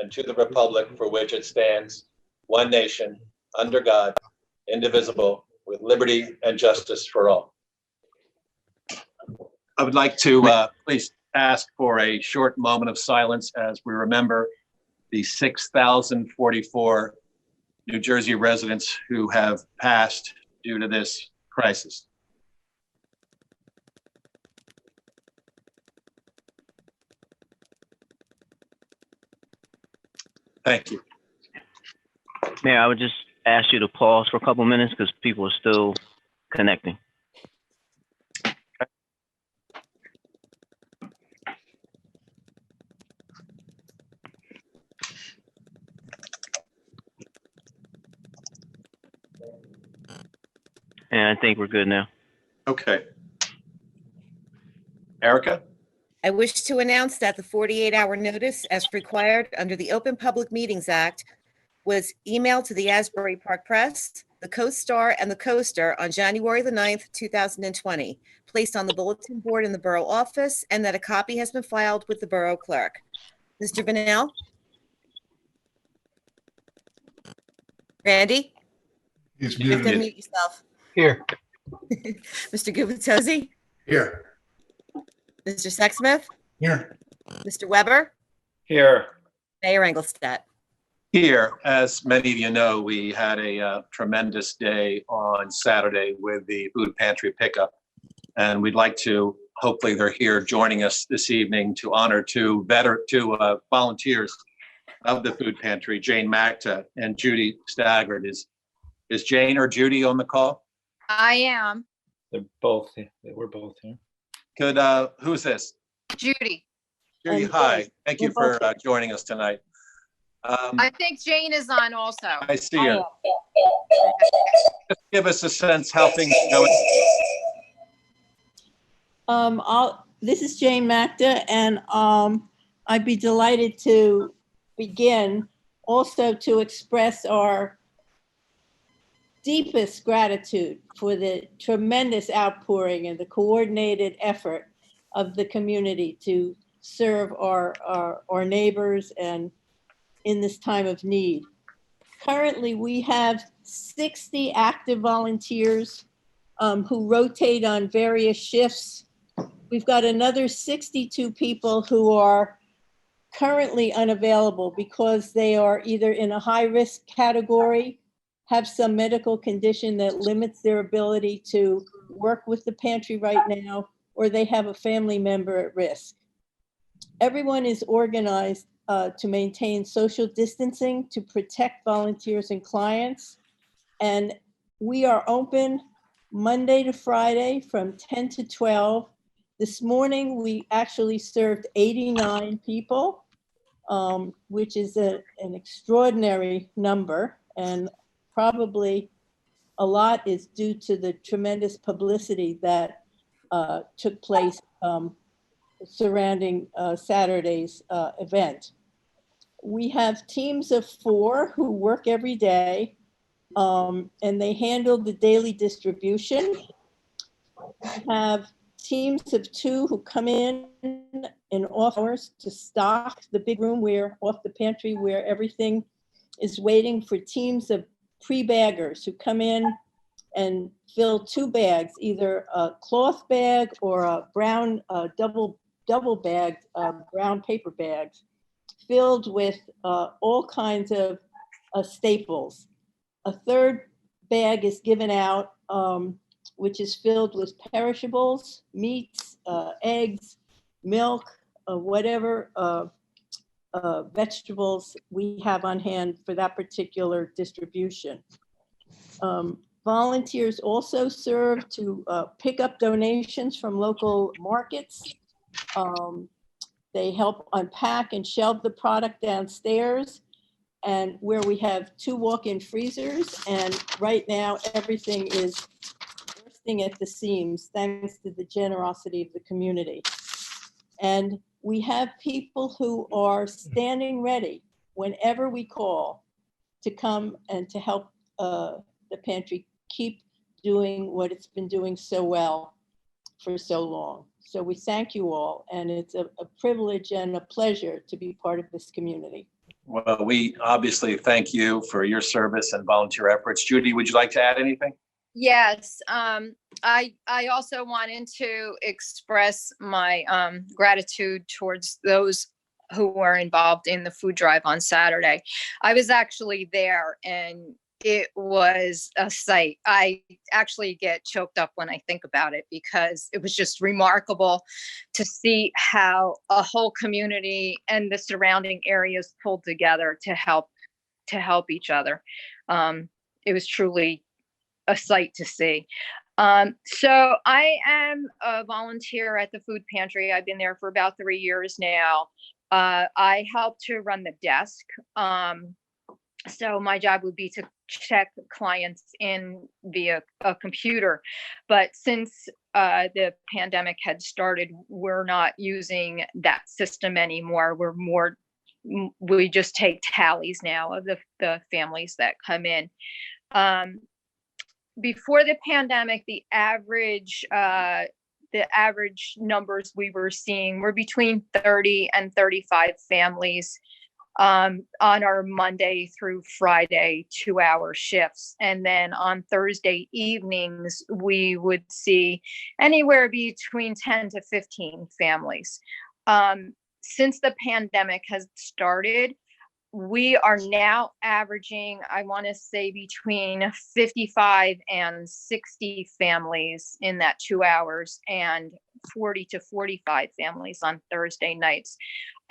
and to the republic for which it stands, one nation, under God, indivisible, with liberty and justice for all. I would like to please ask for a short moment of silence as we remember the 6,044 New Jersey residents who have passed due to this crisis. Thank you. Mayor, I would just ask you to pause for a couple minutes because people are still connecting. And I think we're good now. Okay. Erica? I wish to announce that the 48-hour notice, as required under the Open Public Meetings Act, was emailed to the Asbury Park Press, the Coast Star, and the Coaster on January the 9th, 2020, placed on the bulletin board in the borough office, and that a copy has been filed with the borough clerk. Mr. Vanel? Randy? He's You have to muted. unmute yourself. Here. Mr. Gubitozzi? Here. Mr. Sexsmith? Here. Mr. Weber? Here. Mayor Engelstad? Here, as many of you know, we had a tremendous day on Saturday with the food pantry pickup. And we'd like to, hopefully they're here joining us this evening to honor two volunteers of the food pantry, Jane Macta and Judy Staggart. Is Jane or Judy on the call? I am. They're both, we're both here. Could, who's this? Judy. Judy, hi. Thank you for joining us tonight. I think Jane is on also. I see her. Just give us a sense how things are going. This is Jane Macta, and I'd be delighted to begin also to express our deepest gratitude for the tremendous outpouring and the coordinated effort of the community to serve our neighbors and in this time of need. Currently, we have 60 active volunteers who rotate on various shifts. We've got another 62 people who are currently unavailable because they are either in a high-risk category, have some medical condition that limits their ability to work with the pantry right now, or they have a family member at risk. Everyone is organized to maintain social distancing, to protect volunteers and clients. And we are open Monday to Friday from 10 to 12. This morning, we actually served 89 people, which is an extraordinary number. And probably a lot is due to the tremendous publicity that took place surrounding Saturday's event. We have teams of 4 who work every day, and they handle the daily distribution. We have teams of 2 who come in off hours to stock the big room off the pantry where everything is waiting for teams of pre-baggers who come in and fill 2 bags, either a cloth bag or a brown double bagged brown paper bags filled with all kinds of staples. A third bag is given out, which is filled with perishables, meats, eggs, milk, whatever vegetables we have on hand for that particular distribution. Volunteers also serve to pick up donations from local markets. They help unpack and shelve the product downstairs, and where we have 2 walk-in freezers, and right now everything is bursting at the seams thanks to the generosity of the community. And we have people who are standing ready whenever we call to come and to help the pantry keep doing what it's been doing so well for so long. So we thank you all, and it's a privilege and a pleasure to be part of this community. Well, we obviously thank you for your service and volunteer efforts. Judy, would you like to add anything? Yes, I also wanted to express my gratitude towards those who were involved in the food drive on Saturday. I was actually there and it was a sight. I actually get choked up when I think about it because it was just remarkable to see how a whole community and the surrounding areas pulled together to help each other. It was truly a sight to see. So I am a volunteer at the food pantry. I've been there for about 3 years now. I help to run the desk. So my job would be to check clients in via a computer. But since the pandemic had started, we're not using that system anymore. We just take tallies now of the families that come in. Before the pandemic, the average numbers we were seeing were between 30 and 35 families on our Monday through Friday 2-hour shifts. And then on Thursday evenings, we would see anywhere between 10 to 15 families. Since the pandemic has started, we are now averaging, I want to say, between 55 and 60 families in that 2 hours and 40 to 45 families on Thursday nights.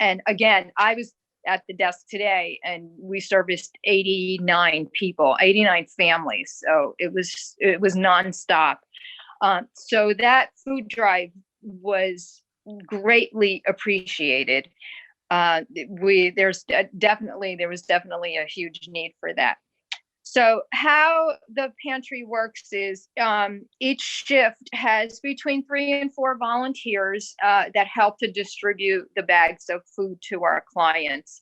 And again, I was at the desk today and we serviced 89 people, 89 families. So it was nonstop. So that food drive was greatly appreciated. There was definitely a huge need for that. So how the pantry works is each shift has between 3 and 4 volunteers that help to distribute the bags of food to our clients.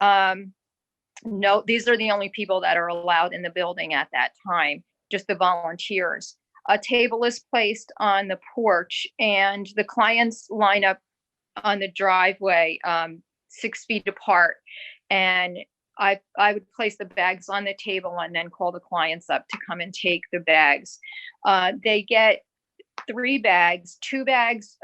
No, these are the only people that are allowed in the building at that time, just the volunteers. A table is placed on the porch and the clients line up on the driveway 6 feet apart, and I would place the bags on the table and then call the clients up to come and take the bags. They get 3 bags. 2 bags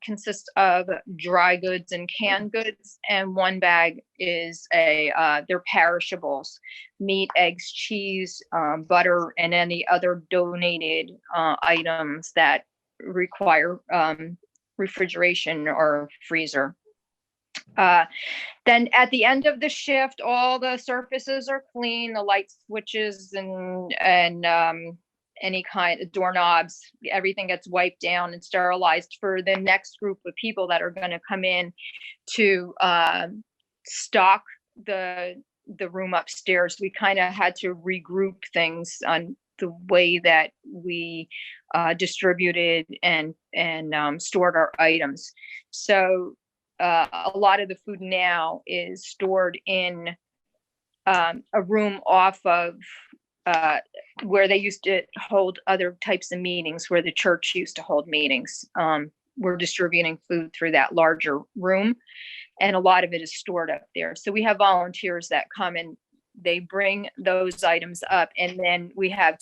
consist of dry goods and canned goods, and 1 bag is they're perishables: meat, eggs, cheese, butter, and any other donated items that require refrigeration or freezer. Then at the end of the shift, all the surfaces are clean, the light switches and any kind of doorknobs, everything gets wiped down and sterilized for the next group of people that are going to come in to stock the room upstairs. We kind of had to regroup things on the way that we distributed and stored our items. So a lot of the food now is stored in a room off of where they used to hold other types of meetings, where the church used to hold meetings. We're distributing food through that larger room, and a lot of it is stored up there. So we have volunteers that come and they bring those items up, and then we have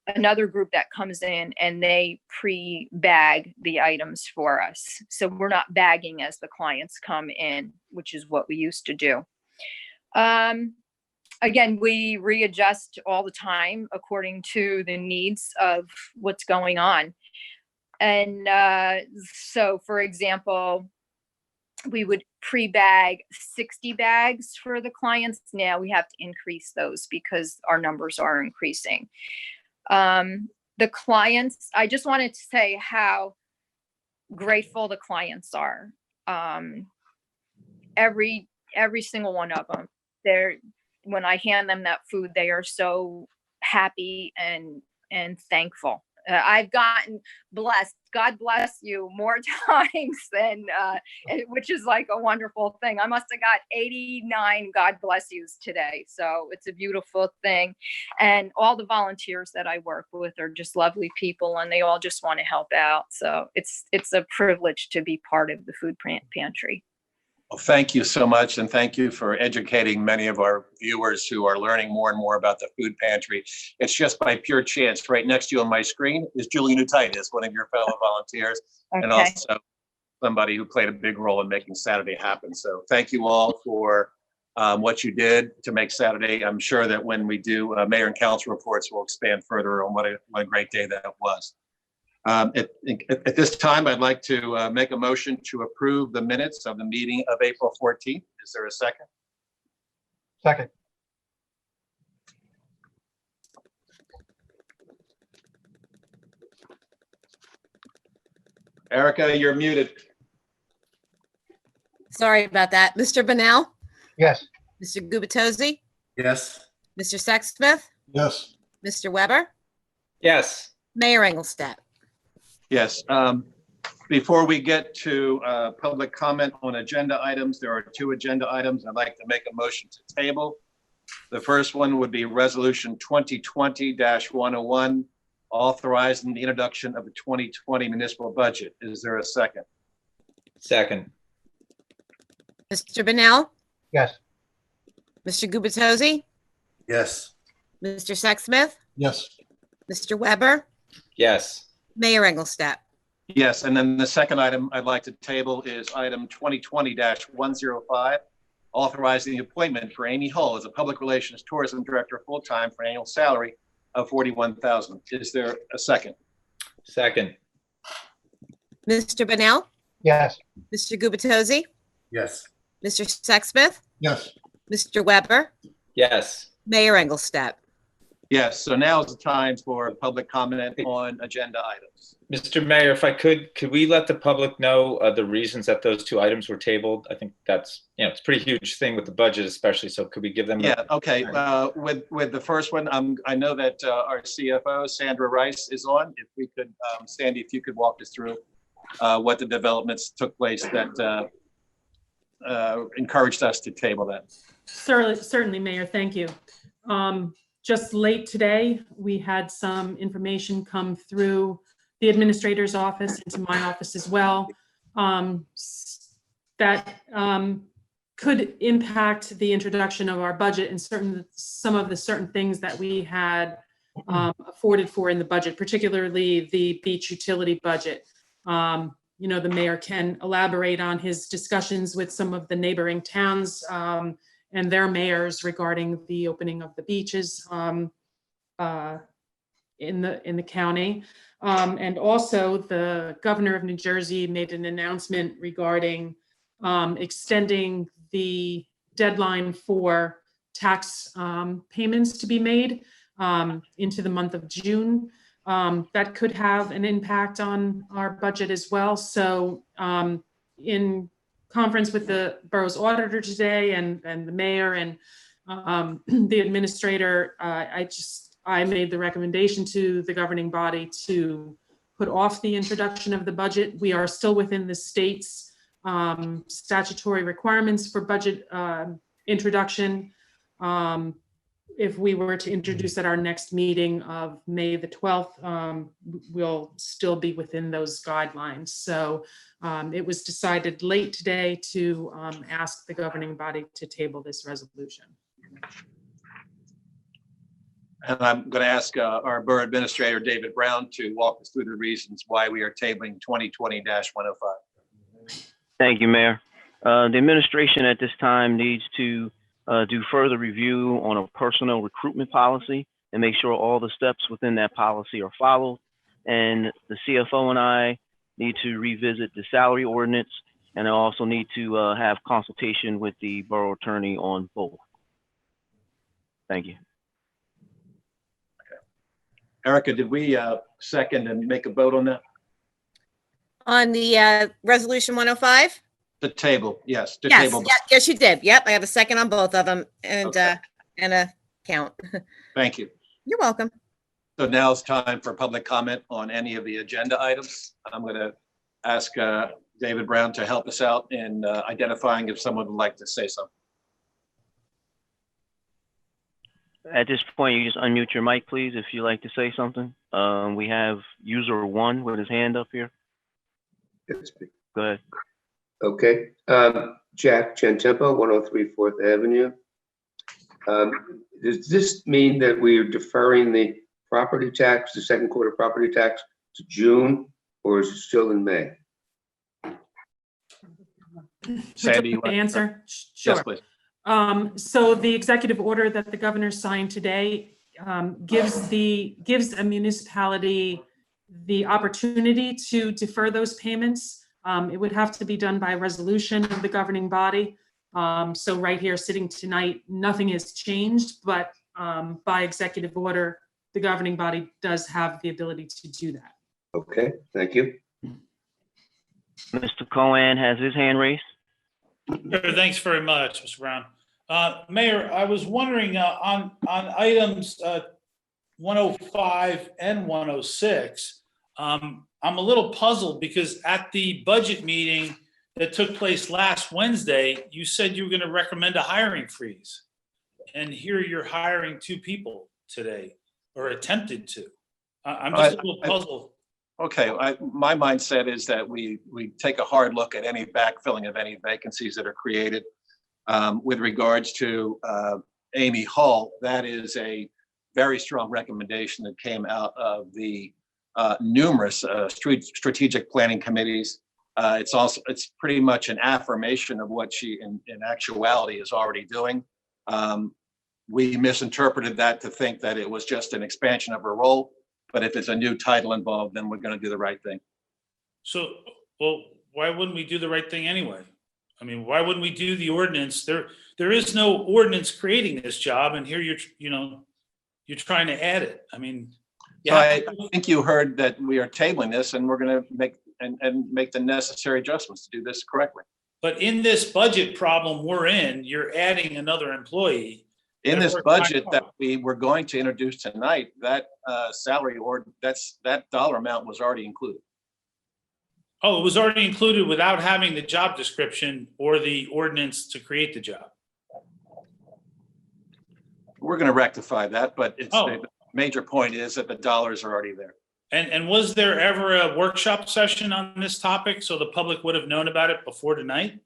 another group that comes in and they pre-bag the items for us. So we're not bagging as the clients come in, which is what we used to do. Again, we readjust all the time according to the needs of what's going on. And so, for example, we would pre-bag 60 bags for the clients. Now we have to increase those because our numbers are increasing. The clients, I just wanted to say how grateful the clients are. Every single one of them, when I hand them that food, they are so happy and thankful. I've gotten blessed, God bless you, more times than, which is like a wonderful thing. I must have got 89 God bless yous today. So it's a beautiful thing. And all the volunteers that I work with are just lovely people, and they all just want to help out. So it's a privilege to be part of the food pantry. Well, thank you so much, and thank you for educating many of our viewers who are learning more and more about the food pantry. It's just by pure chance. Right next to you on my screen is Julie Nutitis, one of your fellow volunteers, and Okay. also somebody who played a big role in making Saturday happen. So thank you all for what you did to make Saturday. I'm sure that when we do mayor and council reports, we'll expand further on what a great day that was. At this time, I'd like to make a motion to approve the minutes of the meeting of April 14th. Is there a second? Second. Erica, you're muted. Sorry about that. Mr. Bennell, Yes. Mr. Gubatose, Yes. Mr. Sexsmith, Yes. Mr. Weber, Yes. Mayor Engelstad. Yes. Before we get to public comment on agenda items, there are 2 agenda items I'd like to make a motion to table. The first one would be Resolution 2020-101, authorizing the introduction of the 2020 municipal budget. Is there a second? Second. Mr. Bennell, Yes. Mr. Gubatose, Yes. Mr. Sexsmith, Yes. Mr. Weber, Yes. Mayor Engelstad. Yes, and then the second item I'd like to table is item 2020-105, authorizing the appointment for Amy Hull as a Public Relations Tourism Director full-time for an annual salary of $41,000. Is there a second? Second. Mr. Bennell, Yes. Mr. Gubatose, Yes. Mr. Sexsmith, Yes. Mr. Weber, Yes. Mayor Engelstad. Yes, so now is the time for public comment on agenda items. Mr. Mayor, if I could we let the public know the reasons that those 2 items were tabled? I think that's, it's a pretty huge thing with the budget especially, so could we give them? Yeah, okay. With the first one, I know that our CFO, Sandra Rice, is on. If we could, Sandy, if you could walk us through what the developments took place that encouraged us to table that. Certainly, Mayor, thank you. Just late today, we had some information come through the administrator's office into my office as well, that could impact the introduction of our budget and some of the certain things that we had afforded for in the budget, particularly the beach utility budget. The mayor can elaborate on his discussions with some of the neighboring towns and their mayors regarding the opening of the beaches in the county. And also the governor of New Jersey made an announcement regarding extending the deadline for tax payments to be made into the month of June. That could have an impact on our budget as well. So in conference with the borough's auditor today and the mayor and the administrator, I made the recommendation to the governing body to put off the introduction of the budget. We are still within the state's statutory requirements for budget introduction. If we were to introduce at our next meeting of May the 12th, we'll still be within those guidelines. So it was decided late today to ask the governing body to table this resolution. And I'm going to ask our Borough Administrator, David Brown, to walk us through the reasons why we are tabling 2020-105. Thank you, Mayor. The administration at this time needs to do further review on a personnel recruitment policy and make sure all the steps within that policy are followed. And the CFO and I need to revisit the salary ordinance, and I also need to have consultation with the borough attorney on both. Thank you. Erica, did we second and make a vote on that? On the resolution 105? The table, yes, the Yes, table. yes, you did. Yep, I have a second on both of them and Okay. and a count. Thank you. You're welcome. So now it's time for public comment on any of the agenda items. I'm going to ask David Brown to help us out in identifying if someone would like to say something. At this point, you just unmute your mic, please, if you'd like to say something. We have user 1 with his hand up here. Go ahead. Okay, Jack Gentempo, 103 Fourth Avenue. Does this mean that we are deferring the property tax, the second quarter property tax to June, or is it still in May? Sandy, you The want to answer? Yes, Sure. please. So the executive order that the governor signed today gives a municipality the opportunity to defer those payments. It would have to be done by resolution of the governing body. So right here, sitting tonight, nothing has changed, but by executive order, the governing body does have the ability to do that. Okay, thank you. Mr. Cohen has his hand raised. Sure, thanks very much, Mr. Brown. Mayor, I was wondering on items 105 and 106, I'm a little puzzled because at the budget meeting that took place last Wednesday, you said you were going to recommend a hiring freeze. And here you're hiring 2 people today, or attempted to. I'm just a little puzzled. Okay, my mindset is that we take a hard look at any backfilling of any vacancies that are created. With regards to Amy Hull, that is a very strong recommendation that came out of the numerous strategic planning committees. It's pretty much an affirmation of what she in actuality is already doing. We misinterpreted that to think that it was just an expansion of her role. But if it's a new title involved, then we're going to do the right thing. So, well, why wouldn't we do the right thing anyway? I mean, why wouldn't we do the ordinance? There is no ordinance creating this job, and here you're trying to add it. I mean, So I think you heard that we are tabling this, and we're going to make the necessary adjustments to do this correctly. But in this budget problem we're in, you're adding another employee. In this budget that we were going to introduce tonight, that salary or that dollar amount was already included. Oh, it was already included without having the job description or the ordinance to create the job. We're going to rectify that, but it's Oh. the major point is that the dollars are already there. And was there ever a workshop session on this topic so the public would have known about it before tonight?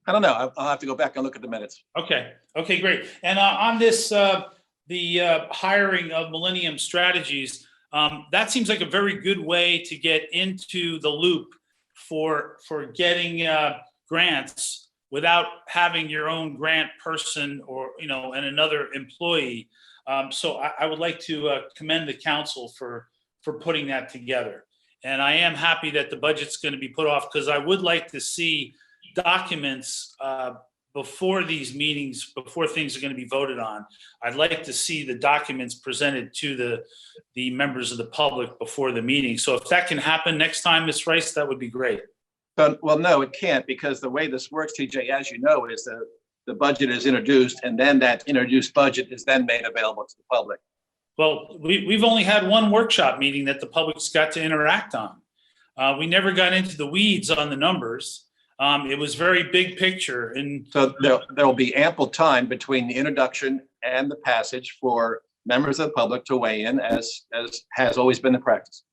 I don't know. I'll have to go back and look at the minutes. Okay, great. And on this, the hiring of Millennium Strategies, that seems like a very good way to get into the loop for getting grants without having your own grant person or, and another employee. So I would like to commend the council for putting that together. And I am happy that the budget's going to be put off because I would like to see documents before these meetings, before things are going to be voted on. I'd like to see the documents presented to the members of the public before the meeting. So if that can happen next time, Ms. Rice, that would be great. Well, no, it can't, because the way this works, TJ, as you know, is the budget is introduced and then that introduced budget is then made available to the public. Well, we've only had one workshop meeting that the public's got to interact on. We never got into the weeds on the numbers. It was very big picture. And so there'll be ample time between the introduction and the passage for members of the public to weigh in, as has always been the practice.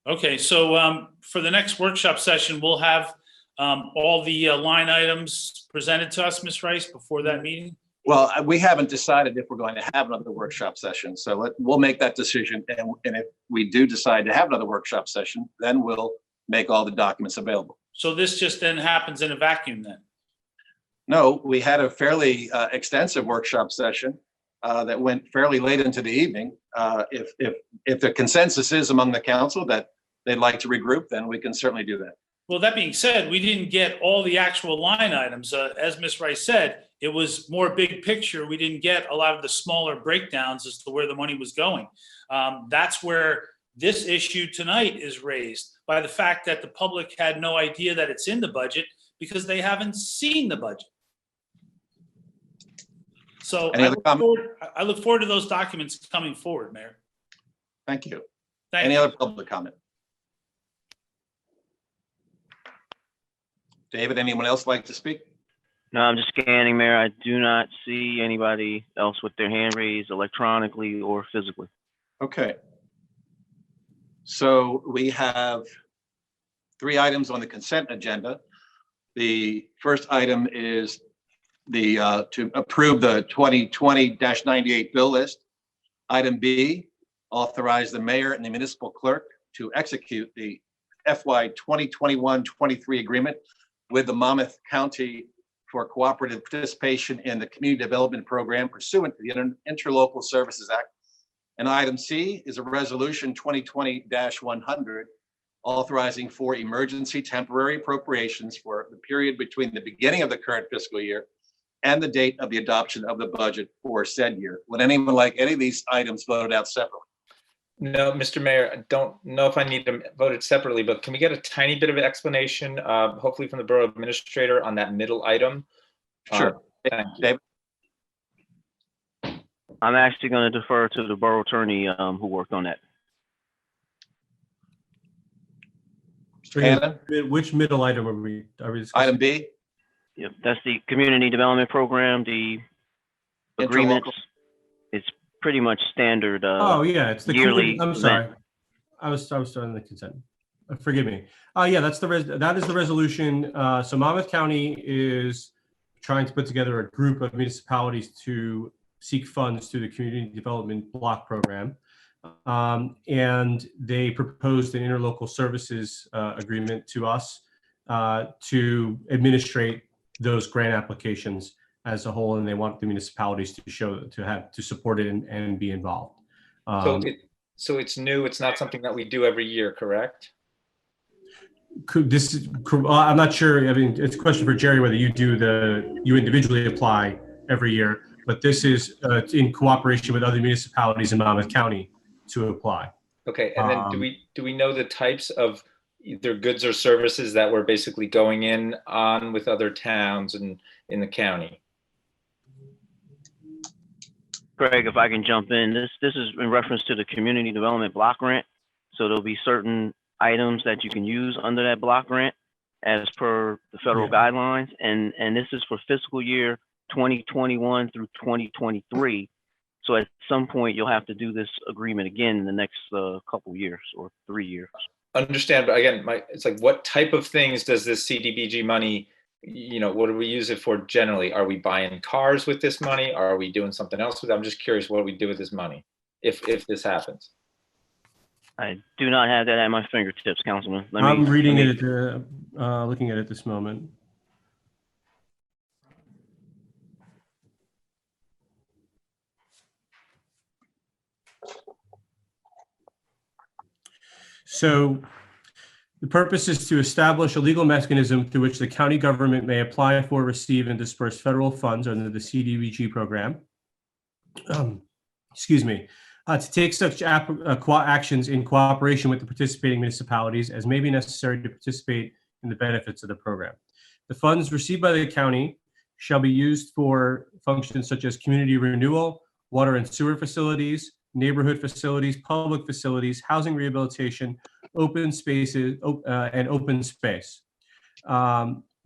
Okay, so for the next workshop session, we'll have all the line items presented to us, Ms. Rice, before that meeting? Well, we haven't decided if we're going to have another workshop session. So we'll make that decision. And if we do decide to have another workshop session, then we'll make all the documents available. So this just then happens in a vacuum then? No, we had a fairly extensive workshop session that went fairly late into the evening. If the consensus is among the council that they'd like to regroup, then we can certainly do that. Well, that being said, we didn't get all the actual line items. As Ms. Rice said, it was more big picture. We didn't get a lot of the smaller breakdowns as to where the money was going. That's where this issue tonight is raised, by the fact that the public had no idea that it's in the budget because they haven't seen the budget. So I look forward to those documents coming forward, Mayor. Thank you. Thank Any you. other public comment? David, anyone else like to speak? No, I'm just scanning, Mayor. I do not see anybody else with their hand raised electronically or physically. Okay. So we have 3 items on the consent agenda. The first item is to approve the 2020-98 bill list. Item B, authorize the mayor and the municipal clerk to execute the FY 2021-23 agreement with the Monmouth County for cooperative participation in the Community Development Program pursuant to the Interlocal Services Act. And item C is a resolution 2020-100 authorizing for emergency temporary appropriations for the period between the beginning of the current fiscal year and the date of the adoption of the budget for said year. Would anyone like any of these items voted out separately? No, Mr. Mayor, I don't know if I need them voted separately, but can we get a tiny bit of an explanation, hopefully from the Borough Administrator on that middle item? Sure. Thank you. David? I'm actually going to defer to the borough attorney who worked on that. Hannon? Which middle item are we discussing? Item B, Yep, that's the community development program, the agreements. It's pretty much standard. Oh, yeah, it's the yearly I'm sorry. I was starting the consent. Forgive me. Yeah, that is the resolution. So Monmouth County is trying to put together a group of municipalities to seek funds through the Community Development Block Program. And they proposed an interlocal services agreement to us to administrate those grant applications as a whole, and they want the municipalities to support it and be involved. So it's new. It's not something that we do every year, correct? I'm not sure. I mean, it's a question for Jerry whether you individually apply every year, but this is in cooperation with other municipalities in Monmouth County to apply. Okay, and then do we know the types of either goods or services that we're basically going in on with other towns and in the county? Greg, if I can jump in, this is in reference to the community development block grant. So there'll be certain items that you can use under that block grant as per the federal guidelines. And this is for fiscal year 2021 through 2023. So at some point, you'll have to do this agreement again in the next couple years or 3 years. Understand, but again, it's like, what type of things does this CDBG money, what do we use it for generally? Are we buying cars with this money? Are we doing something else with it? I'm just curious what we do with this money if this happens. I do not have that at my fingertips, Councilman. I'm reading it, looking at it this moment. So the purpose is to establish a legal mechanism through which the county government may apply for, receive, and disperse federal funds under the CDBG program. To take such actions in cooperation with the participating municipalities as may be necessary to participate in the benefits of the program. The funds received by the county shall be used for functions such as community renewal, water and sewer facilities, neighborhood facilities, public facilities, housing rehabilitation, open spaces, and open space.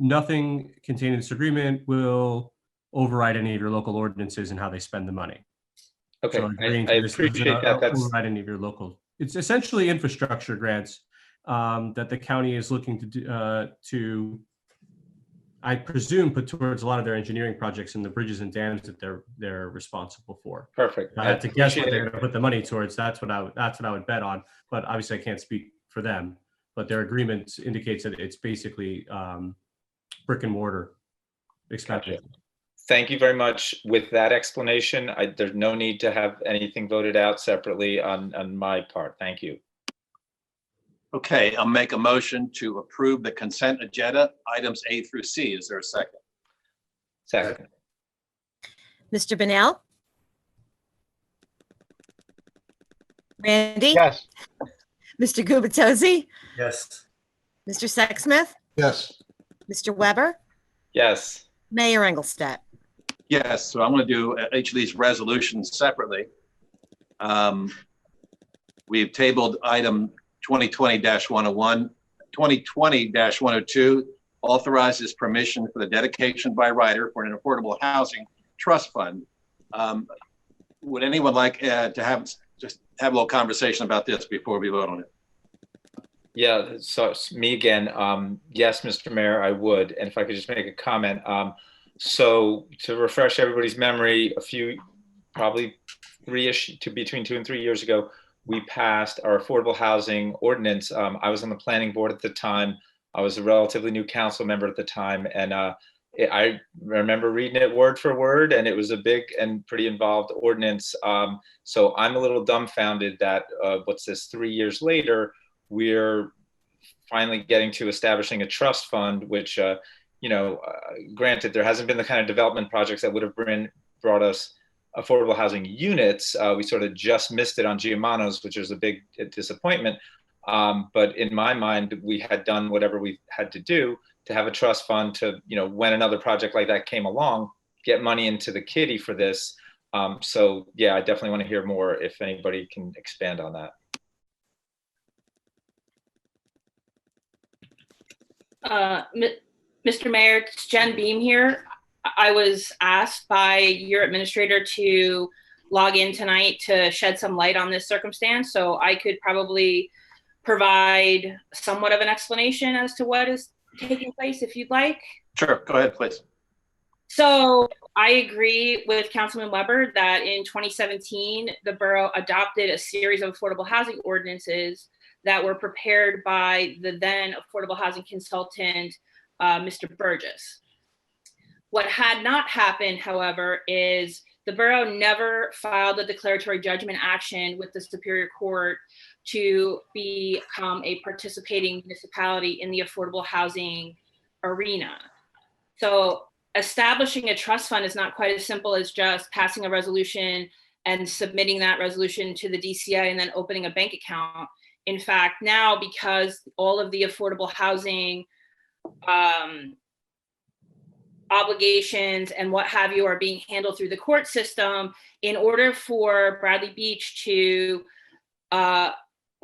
Nothing contained in this agreement will override any of your local ordinances and how they spend the money. Okay, So I appreciate that. Override any of your local. It's essentially infrastructure grants that the county is looking to do, I presume, put towards a lot of their engineering projects and the bridges and dams that they're responsible for. Perfect. I had to guess what they're going to put the money towards. That's what I would bet on. But obviously, I can't speak for them. But their agreement indicates that it's basically brick and mortar expenditure. Gotcha. Thank you very much. With that explanation, there's no need to have anything voted out separately on my part. Thank you. okay, I'll make a motion to approve the consent agenda, items A through C. Is there a second? Second. Mr. Bennell? Randy? Yes. Mr. Gubatose? Yes. Mr. Sexsmith? Yes. Mr. Weber? Yes. Mayor Engelstad? Yes, so I'm going to do each of these resolutions separately. We've tabled item 2020-101, 2020-102 authorizes permission for the dedication by rider for an affordable housing trust fund. Would anyone like to have a little conversation about this before we vote on it? Yeah, so it's me again. Yes, Mr. Mayor, I would. And if I could just make a comment. So to refresh everybody's memory, probably between 2 and 3 years ago, we passed our affordable housing ordinance. I was on the planning board at the time. I was a relatively new council member at the time. And I remember reading it word for word, and it was a big and pretty involved ordinance. So I'm a little dumbfounded that 3 years later, we're finally getting to establishing a trust fund, which, granted, there hasn't been the kind of development projects that would have brought us affordable housing units. We sort of just missed it on Giuliano's, which was a big disappointment. But in my mind, we had done whatever we had to do to have a trust fund to, when another project like that came along, get money into the kitty for this. So yeah, I definitely want to hear more if anybody can expand on that. Mr. Mayor, it's Jen Beam here. I was asked by your administrator to log in tonight to shed some light on this circumstance, so I could probably provide somewhat of an explanation as to what is taking place if you'd like. Sure, go ahead, please. So I agree with Councilman Weber that in 2017, the borough adopted a series of affordable housing ordinances that were prepared by the then affordable housing consultant, Mr. Burgess. What had not happened, however, is the borough never filed a declaratory judgment action with the Superior Court to become a participating municipality in the affordable housing arena. So establishing a trust fund is not quite as simple as just passing a resolution and submitting that resolution to the DCA and then opening a bank account. In fact, now, because all of the affordable housing obligations and what have you are being handled through the court system, in order for Bradley Beach to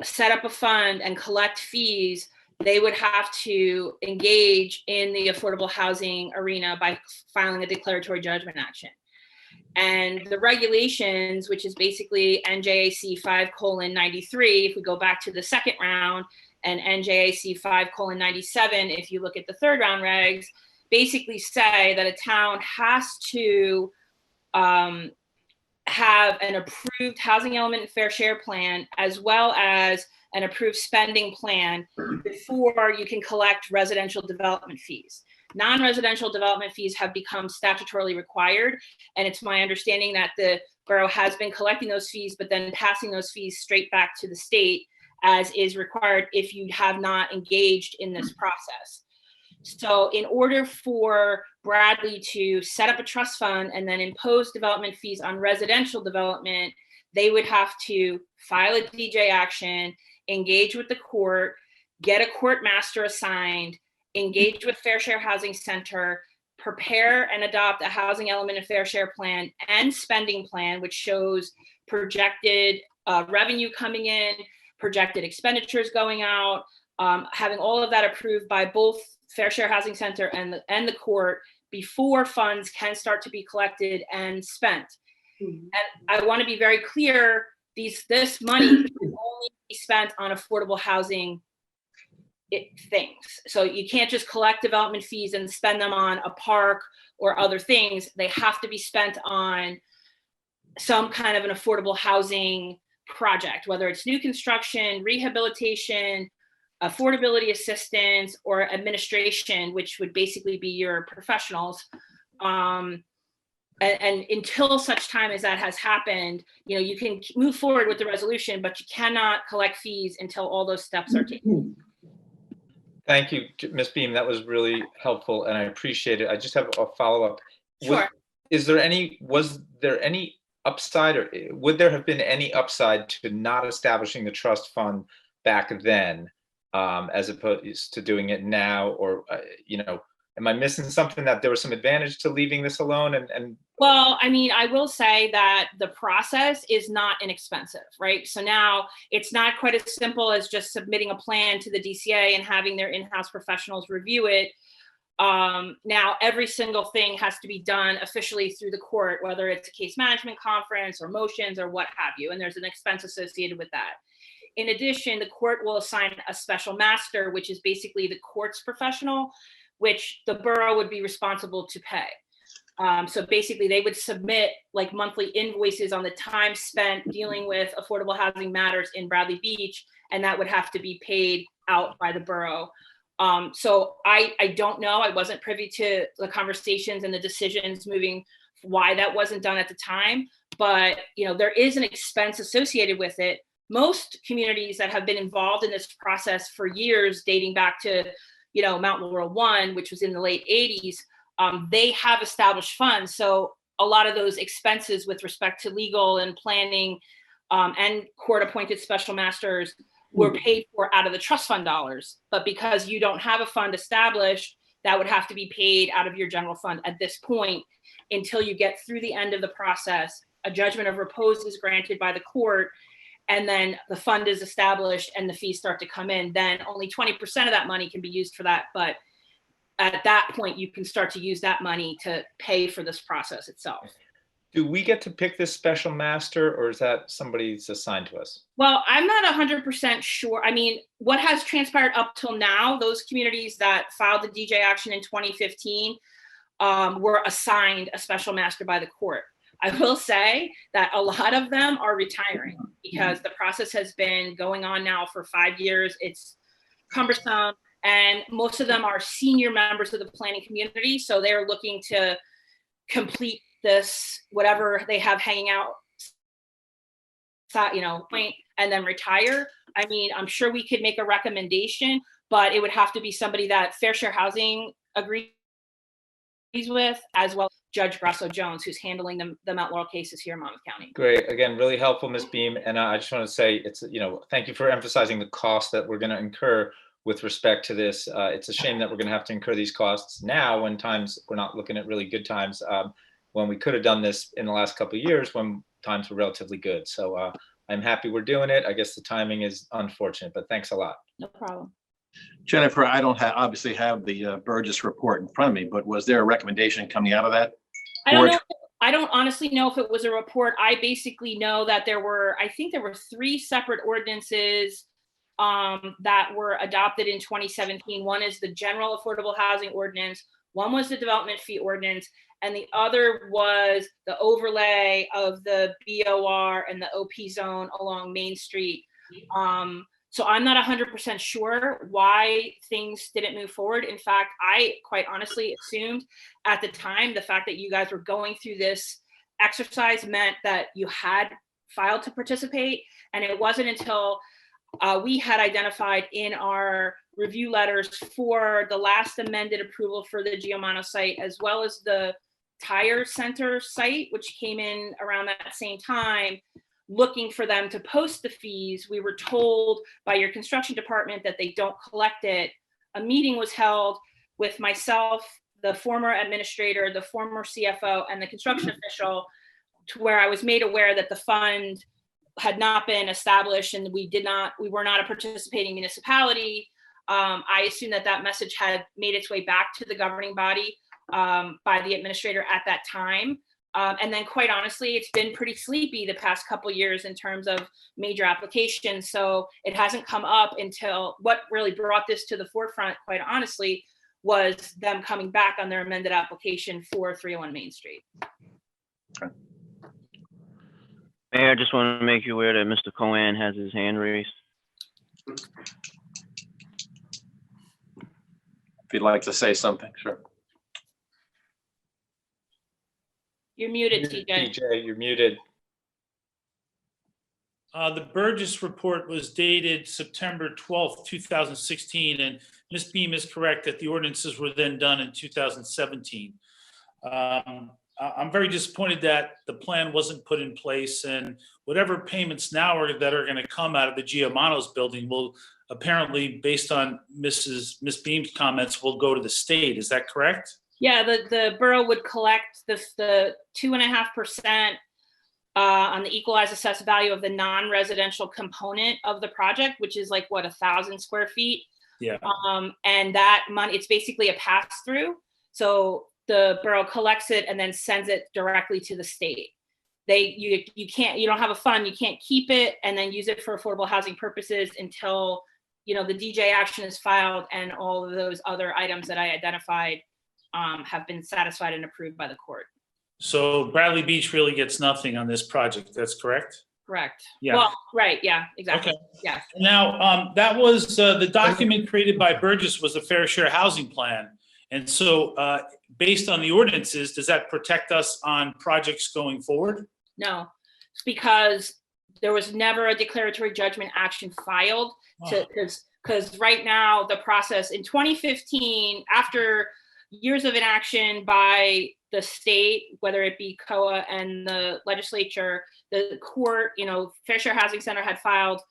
set up a fund and collect fees, they would have to engage in the affordable housing arena by filing a declaratory judgment action. And the regulations, which is basically NJAC 5:93, if we go back to the second round, and NJAC 5:97, if you look at the third round regs, basically say that a town has to have an approved housing element and fair share plan, as well as an approved spending plan before you can collect residential development fees. Non-residential development fees have become statutorily required, and it's my understanding that the borough has been collecting those fees, but then passing those fees straight back to the state as is required if you have not engaged in this process. So in order for Bradley to set up a trust fund and then impose development fees on residential development, they would have to file a DJ action, engage with the court, get a court master assigned, engage with Fair Share Housing Center, prepare and adopt a housing element and fair share plan and spending plan, which shows projected revenue coming in, projected expenditures going out, having all of that approved by both Fair Share Housing Center and the court before funds can start to be collected and spent. And I want to be very clear, this money can only be spent on affordable housing things. So you can't just collect development fees and spend them on a park or other things. They have to be spent on some kind of an affordable housing project, whether it's new construction, rehabilitation, affordability assistance, or administration, which would basically be your professionals. And until such time as that has happened, you can move forward with the resolution, but you cannot collect fees until all those steps are taken. Thank you, Ms. Beam. That was really helpful, and I appreciate it. I just have a follow-up. Sure. Was there any upside, or would there have been any upside to not establishing the trust fund back then, as opposed to doing it now? Or, am I missing something, that there was some advantage to leaving this alone? Well, I mean, I will say that the process is not inexpensive, right? So now it's not quite as simple as just submitting a plan to the DCA and having their in-house professionals review it. Now every single thing has to be done officially through the court, whether it's a case management conference or motions or what have you, and there's an expense associated with that. In addition, the court will assign a special master, which is basically the court's professional, which the borough would be responsible to pay. So basically they would submit like monthly invoices on the time spent dealing with affordable housing matters in Bradley Beach, and that would have to be paid out by the borough. So I don't know, I wasn't privy to the conversations and the decisions moving, why that wasn't done at the time, but you know, there is an expense associated with it. Most communities that have been involved in this process for years, dating back to, you know, Mount Laurel 1, which was in the late 80s, they have established funds. So a lot of those expenses with respect to legal and planning and court-appointed special masters were paid for out of the trust fund dollars. But because you don't have a fund established, that would have to be paid out of your general fund at this point until you get through the end of the process. A judgment of repose is granted by the court, and then the fund is established and the fees start to come in. Then only 20% of that money can be used for that. But at that point, you can start to use that money to pay for this process itself. Do we get to pick this special master, or is that somebody's assigned to us? Well, I'm not 100% sure. I mean, what has transpired up till now, those communities that filed the DJ action in 2015 were assigned a special master by the court. I will say that a lot of them are retiring because the process has been going on now for 5 years. It's cumbersome. And most of them are senior members of the planning community. So they're looking to complete this, whatever they have hanging out, you know, and then retire. I mean, I'm sure we could make a recommendation, but it would have to be somebody that Fair Share Housing agrees with, as well as Judge Grasso Jones, who's handling the Mount Laurel cases here in Monmouth County. Great. Again, really helpful, Ms. Beam. And I just want to say, it's, you know, thank you for emphasizing the cost that we're going to incur with respect to this. It's a shame that we're going to have to incur these costs now when times, we're not looking at really good times, when we could have done this in the last couple of years when times were relatively good. So I'm happy we're doing it. I guess the timing is unfortunate, but thanks a lot. No problem. Jennifer, I don't obviously have the Burgess report in front of me, but was there a recommendation coming out of that? I don't know. I don't honestly know if it was a report. I basically know that I think there were 3 separate ordinances that were adopted in 2017. One is the general affordable housing ordinance, one was the development fee ordinance, and the other was the overlay of the BOR and the OP zone along Main Street. So I'm not 100% sure why things didn't move forward. In fact, I quite honestly assumed at the time the fact that you guys were going through this exercise meant that you had filed to participate. And it wasn't until we had identified in our review letters for the last amended approval for the Giuliano site, as well as the Tire Center site, which came in around that same time, looking for them to post the fees. We were told by your construction department that they don't collect it. A meeting was held with myself, the former administrator, the former CFO, and the construction official, to where I was made aware that the fund had not been established and we were not a participating municipality. I assume that message had made its way back to the governing body by the administrator at that time. And then quite honestly, it's been pretty sleepy the past couple of years in terms of major applications. So it hasn't come up until what really brought this to the forefront, quite honestly, was them coming back on their amended application for 301 Main Street. Okay. Mayor, I just want to make you aware that Mr. Cohen has his hand raised. If you'd like to say something, sure. You're muted, TJ. TJ, you're muted. The Burgess report was dated September 12th, 2016, and Ms. Beam is correct that the ordinances were then done in 2017. I'm very disappointed that the plan wasn't put in place, and whatever payments now that are going to come out of the Giuliano's building will apparently, based on Ms. Beam's comments, will go to the state. Is that correct? Yeah, the borough would collect the 2.5% on the equalized assessed value of the non-residential component of the project, which is like what, 1,000 square feet. Yeah. And that money, it's basically a pass-through. So the borough collects it and then sends it directly to the state. you don't have a fund, you can't keep it and then use it for affordable housing purposes until, the DJ action is filed and all of those other items that I identified have been satisfied and approved by the court. So Bradley Beach really gets nothing on this project. That's correct? Correct. Yeah. Well, right. Yeah, exactly. Okay. Yeah. Now, that was the document created by Burgess was the Fair Share Housing Plan. And so based on the ordinances, does that protect us on projects going forward? No, it's because there was never a declaratory judgment action filed because right now the process in 2015, after years of inaction by the state, whether it be COA and the legislature, the court, Fair Share Housing Center had filed,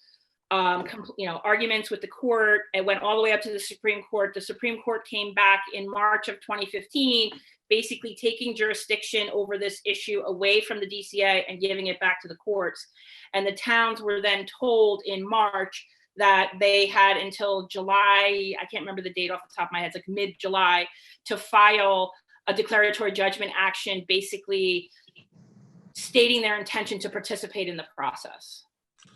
arguments with the court. It went all the way up to the Supreme Court. The Supreme Court came back in March of 2015, basically taking jurisdiction over this issue away from the DCA and giving it back to the courts. And the towns were then told in March that they had until July, I can't remember the date off the top of my head, it's like mid-July, to file a declaratory judgment action, basically stating their intention to participate in the process.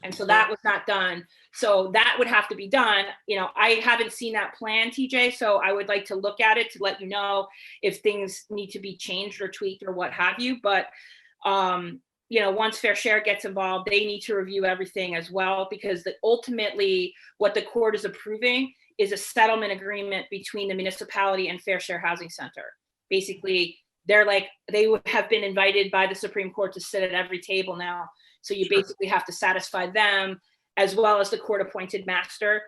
And so that was not done. So that would have to be done. I haven't seen that plan, TJ, so I would like to look at it to let you know if things need to be changed or tweaked or what have you. But, once Fair Share gets involved, they need to review everything as well, because ultimately what the court is approving is a settlement agreement between the municipality and Fair Share Housing Center. Basically, they would have been invited by the Supreme Court to sit at every table now. So you basically have to satisfy them as well as the court appointed master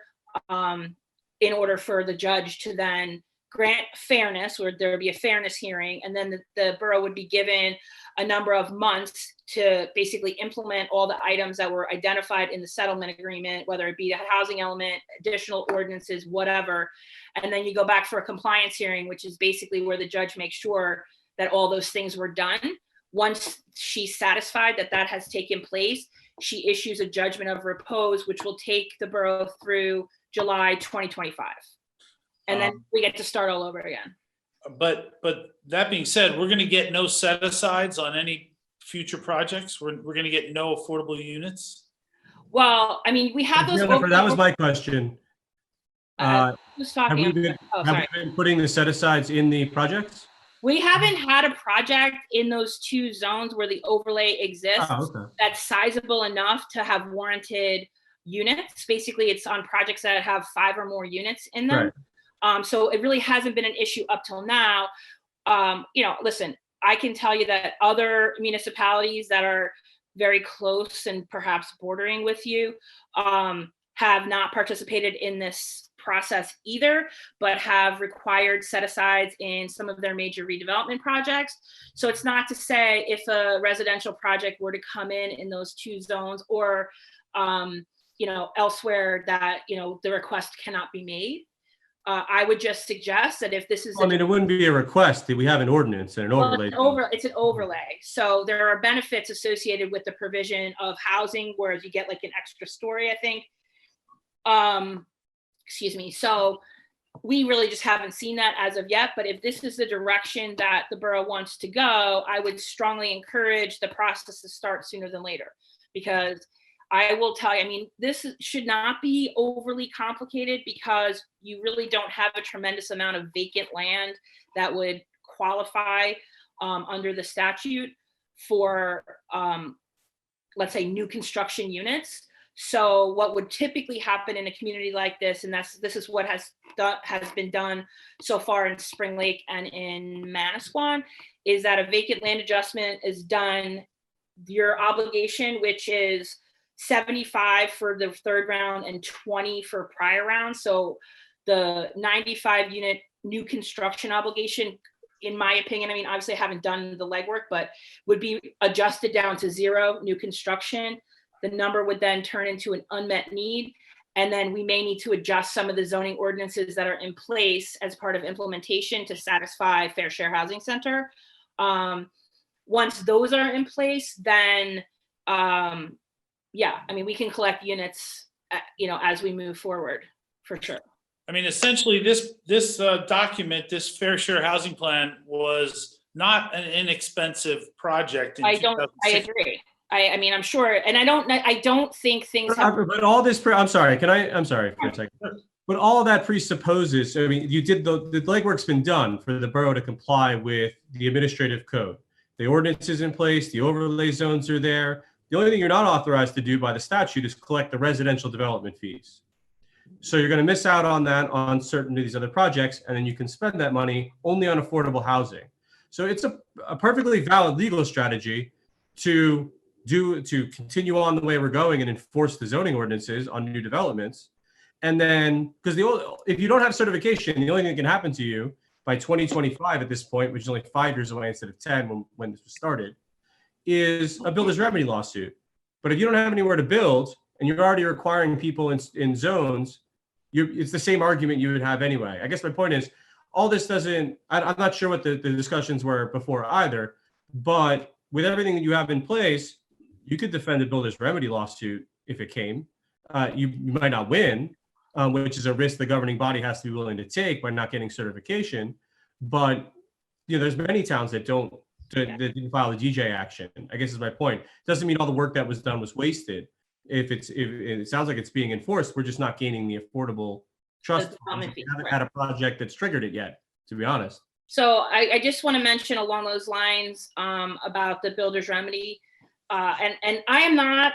in order for the judge to then grant fairness, or there would be a fairness hearing. And then the borough would be given a number of months to basically implement all the items that were identified in the settlement agreement, whether it be the housing element, additional ordinances, whatever. And then you go back for a compliance hearing, which is basically where the judge makes sure that all those things were done. Once she's satisfied that that has taken place, she issues a judgment of repose, which will take the borough through July 2025. And then we get to start all over again. But that being said, we're going to get no set-asides on any future projects? We're going to get no affordable units? Well, I mean, we have those. Jennifer, that was my question. Who's talking? Have we been putting the set-asides in the projects? We haven't had a project in those two zones where the overlay exists that's sizable enough to have warranted units. Basically, it's on projects that have 5 or more units in them. Right. So it really hasn't been an issue up till now. Listen, I can tell you that other municipalities that are very close and perhaps bordering with you have not participated in this process either, but have required set-asides in some of their major redevelopment projects. So it's not to say if a residential project were to come in those two zones or, elsewhere that, the request cannot be made. I would just suggest that if this is, it wouldn't be a request. We have an ordinance and an overlay. It's an overlay. So there are benefits associated with the provision of housing, whereas you get like an extra story, I think. So we really just haven't seen that as of yet. But if this is the direction that the borough wants to go, I would strongly encourage the process to start sooner than later, because I will tell you, this should not be overly complicated because you really don't have a tremendous amount of vacant land that would qualify under the statute for, let's say, new construction units. So what would typically happen in a community like this, and this is what has been done so far in Spring Lake and in Manasquan, is that a vacant land adjustment is done. Your obligation, which is 75 for the third round and 20 for prior rounds. So the 95 unit new construction obligation, in my opinion, obviously I haven't done the legwork, but would be adjusted down to 0 new construction. The number would then turn into an unmet need. And then we may need to adjust some of the zoning ordinances that are in place as part of implementation to satisfy Fair Share Housing Center. Once those are in place, then we can collect units, as we move forward, for sure. Essentially, this document, this Fair Share Housing Plan, was not an inexpensive project. in I 2006. agree. I mean, I'm sure, and I don't think things have. But all this, I'm sorry, I'm sorry for a second. But all of that presupposes, I mean, you did the legwork's been done for the borough to comply with the administrative code. The ordinance is in place, the overlay zones are there. The only thing you're not authorized to do by the statute is collect the residential development fees. So you're going to miss out on that on certain of these other projects, and then you can spend that money only on affordable housing. So it's a perfectly valid legal strategy to continue on the way we're going and enforce the zoning ordinances on new developments. And then, because if you don't have certification, the only thing that can happen to you by 2025 at this point, which is only 5 years away instead of 10 when this was started, is a builder's remedy lawsuit. But if you don't have anywhere to build and you're already requiring people in zones, it's the same argument you would have anyway. I guess my point is, all this doesn't, I'm not sure what the discussions were before either, but with everything that you have in place, you could defend a builder's remedy lawsuit if it came. You might not win, which is a risk the governing body has to be willing to take by not getting certification. But there's many towns that that didn't file a DJ action. I guess is my point. Doesn't mean all the work that was done was wasted. If it sounds like it's being enforced, we're just not gaining the affordable trust. We haven't had a project that's triggered it yet, to be honest. So I just want to mention along those lines about the builder's remedy. And I am not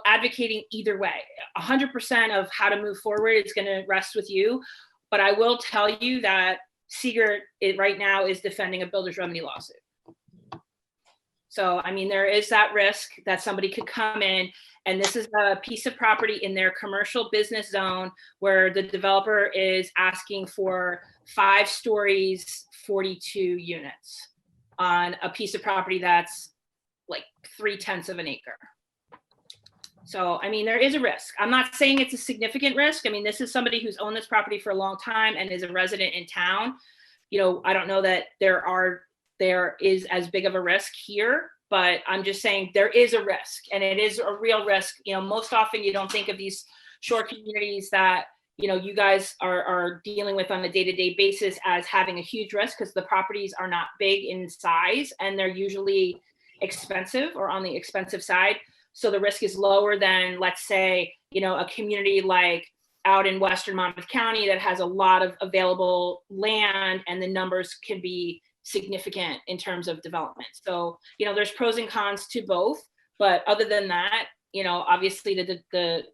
advocating either way. 100% of how to move forward is going to rest with you. But I will tell you that Seeger right now is defending a builder's remedy lawsuit. So, I mean, there is that risk that somebody could come in, and this is a piece of property in their commercial business zone where the developer is asking for 5 stories, 42 units on a piece of property that's like 0.3 of an acre. So, I mean, there is a risk. I'm not saying it's a significant risk. I mean, this is somebody who's owned this property for a long time and is a resident in town. I don't know that there is as big of a risk here, but I'm just saying there is a risk, and it is a real risk. Most often you don't think of these shore communities that, you guys are dealing with on a day-to-day basis as having a huge risk, because the properties are not big in size and they're usually expensive or on the expensive side. So the risk is lower than, let's say, a community like out in Western Monmouth County that has a lot of available land, and the numbers can be significant in terms of development. So, there's pros and cons to both, but other than that, obviously the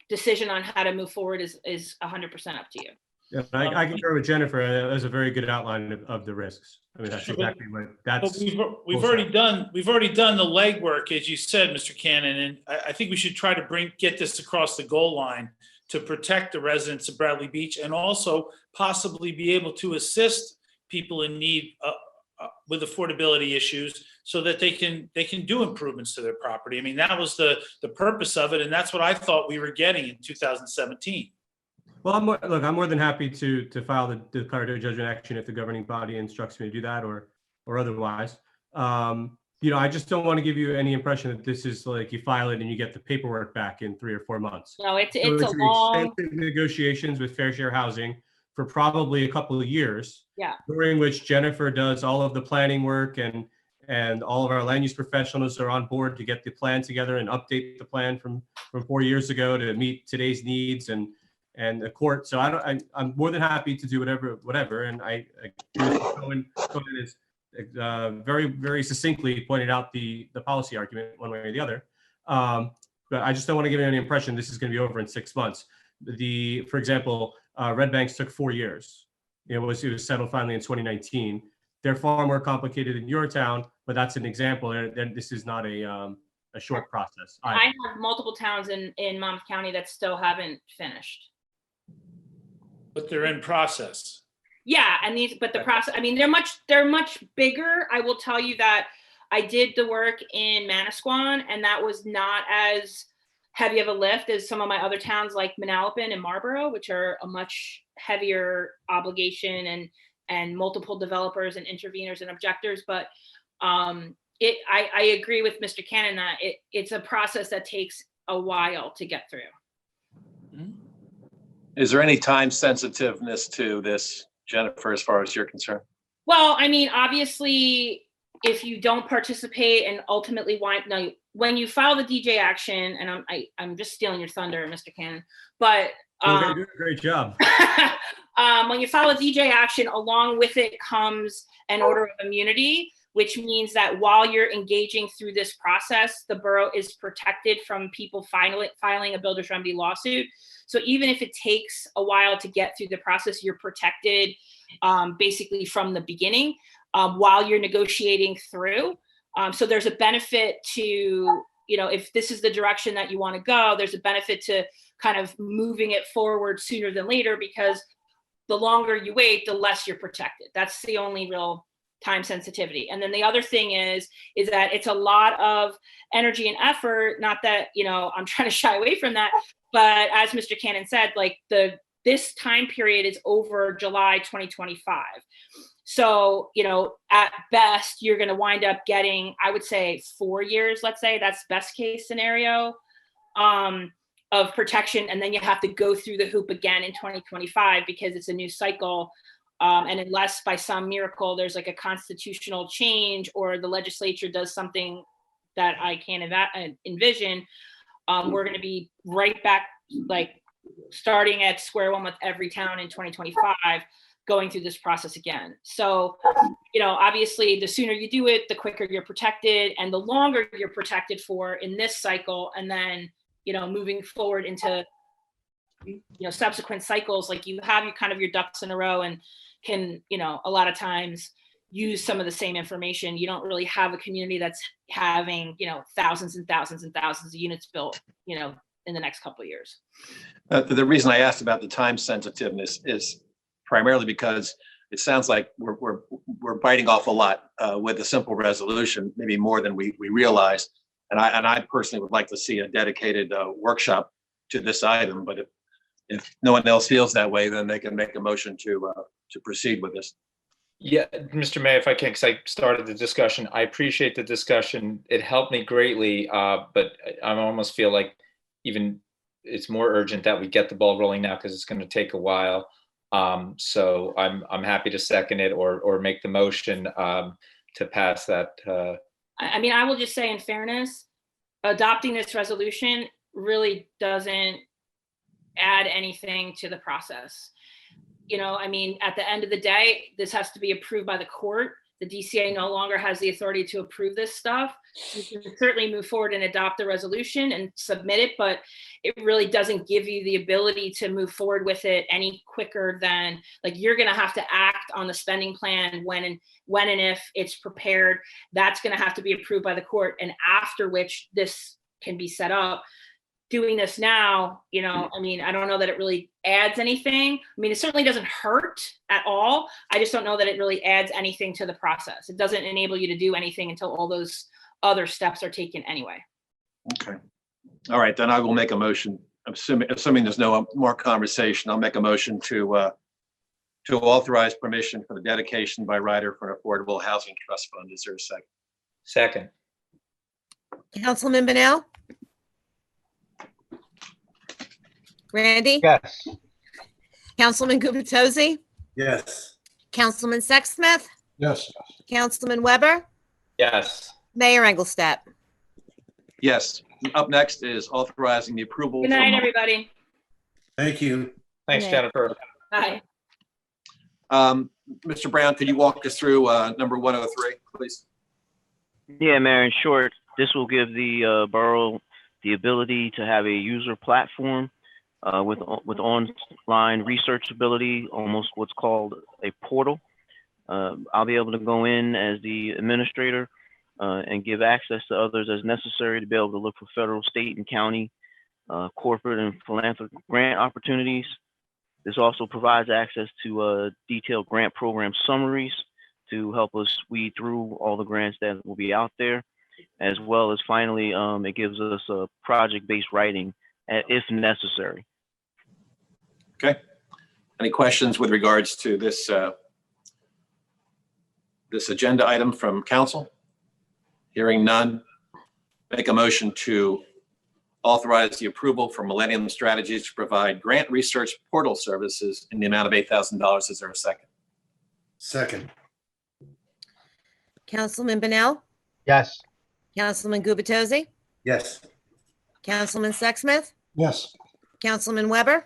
decision on how to move forward is 100% up to you. Yeah, I concur with Jennifer. That was a very good outline of the risks. I mean, that's exactly what that's. But we've already done the legwork, as you said, Mr. Cannon, and I think we should try to get this across the goal line to protect the residents of Bradley Beach, and also possibly be able to assist people in need with affordability issues, so that they can do improvements to their property. I mean, that was the purpose of it, and that's what I thought we were getting in 2017. Well, I'm more than happy to file the declaratory judgment action if the governing body instructs me to do that, or otherwise. I just don't want to give you any impression that this is like you file it and you get the paperwork back in 3 or 4 months. No, it's a long negotiations with Fair Share Housing for probably a couple of years. Yeah. During which Jennifer does all of the planning work, and all of our land use professionals are on board to get the plan together and update the plan from 4 years ago to meet today's needs and the court. So I'm more than happy to do whatever. And Cohen is very, very succinctly pointed out the policy argument one way or the other. But I just don't want to give any impression this is going to be over in 6 months. For example, Red Banks took 4 years. It was settled finally in 2019. They're far more complicated than your town, but that's an example. This is not a short process. I have multiple towns in Monmouth County that still haven't finished. But they're in process. Yeah, but the process, I mean, they're much bigger. I will tell you that I did the work in Manasquan, and that was not as heavy of a lift as some of my other towns like Manalapan and Marlboro, which are a much heavier obligation and multiple developers and interveners and objectors. But I agree with Mr. Cannon that it's a process that takes a while to get through. Is there any time sensitiveness to this, Jennifer, as far as you're concerned? Well, I mean, obviously, if you don't participate and ultimately when you file the DJ action, and I'm just stealing your thunder, Mr. Cannon, but You're doing a great job. when you file a DJ action, along with it comes an order of immunity, which means that while you're engaging through this process, the borough is protected from people filing a builder's remedy lawsuit. So even if it takes a while to get through the process, you're protected basically from the beginning while you're negotiating through. So there's a benefit to, if this is the direction that you want to go, there's a benefit to kind of moving it forward sooner than later, because the longer you wait, the less you're protected. That's the only real time sensitivity. And then the other thing is that it's a lot of energy and effort, not that, I'm trying to shy away from that, but as Mr. Cannon said, like this time period is over July 2025. So, at best, you're going to wind up getting, I would say 4 years, let's say that's best case scenario of protection. And then you have to go through the hoop again in 2025 because it's a new cycle. And unless by some miracle there's like a constitutional change or the legislature does something that I can't envision, we're going to be right back, like starting at square one with every town in 2025, going through this process again. So, obviously the sooner you do it, the quicker you're protected, and the longer you're protected for in this cycle. And then, moving forward into, subsequent cycles, like you have your ducks in a row and can, a lot of times use some of the same information. You don't really have a community that's having, thousands and thousands and thousands of units built, in the next couple of years. The reason I asked about the time sensitiveness is primarily because it sounds like we're biting off a lot with a simple resolution, maybe more than we realize. And I personally would like to see a dedicated workshop to this item. But if no one else feels that way, then they can make a motion to proceed with this. Yeah, Mr. Mayor, if I can, because I started the discussion, I appreciate the discussion. It helped me greatly, but I almost feel like even it's more urgent that we get the ball rolling now because it's going to take a while. So I'm happy to second it or make the motion to pass that. I will just say, in fairness, adopting this resolution really doesn't add anything to the process. At the end of the day, this has to be approved by the court. The DCA no longer has the authority to approve this stuff. You can certainly move forward and adopt the resolution and submit it, but it really doesn't give you the ability to move forward with it any quicker than, like, you're going to have to act on the spending plan when and if it's prepared. That's going to have to be approved by the court, and after which this can be set up. Doing this now, I don't know that it really adds anything. It certainly doesn't hurt at all. I just don't know that it really adds anything to the process. It doesn't enable you to do anything until all those other steps are taken anyway. Okay. All right, then I will make a motion. Assuming there's no more conversation, I'll make a motion to authorize permission for the dedication by Ryder for an affordable housing trust fund. Is there a second? Second. Councilman Benel? Randy? Yes. Councilman Gubatose? Yes. Councilman Sexsmith? Yes. Councilman Weber? Yes. Mayor Engelstad? Yes. Up next is authorizing the approval. Good night, everybody. Thank you. Thanks, Good night. Jennifer. Bye. Mr. Brown, could you walk us through number 103, please? Yeah, Mayor, in short, this will give the borough the ability to have a user platform with online researchability, almost what's called a portal. I'll be able to go in as the administrator and give access to others as necessary to be able to look for federal, state, and county corporate and philanthropic grant opportunities. This also provides access to detailed grant program summaries to help us weed through all the grants that will be out there, as well as finally, it gives us a project-based writing if necessary. Okay. Any questions with regards to this this agenda item from council? Hearing none, make a motion to authorize the approval for Millennium Strategies to provide grant research portal services in the amount of $8,000. Is there a second? Second. Councilman Benel, Yes. Councilman Gubatose, Yes. Councilman Sexsmith, Yes. Councilman Weber,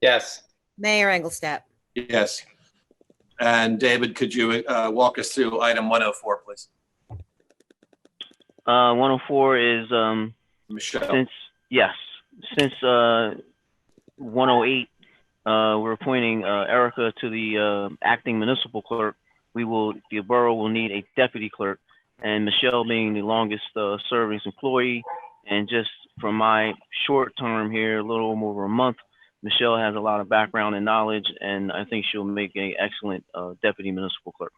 Yes. Mayor Engelstad. Yes. And David, could you walk us through item 104, please? 104 is, Michelle? since 108, we're appointing Erica to the acting municipal clerk. The borough will need a deputy clerk, and Michelle being the longest serving employee, and just from my short term here, a little over a month, Michelle has a lot of background and knowledge, and I think she'll make an excellent deputy municipal clerk.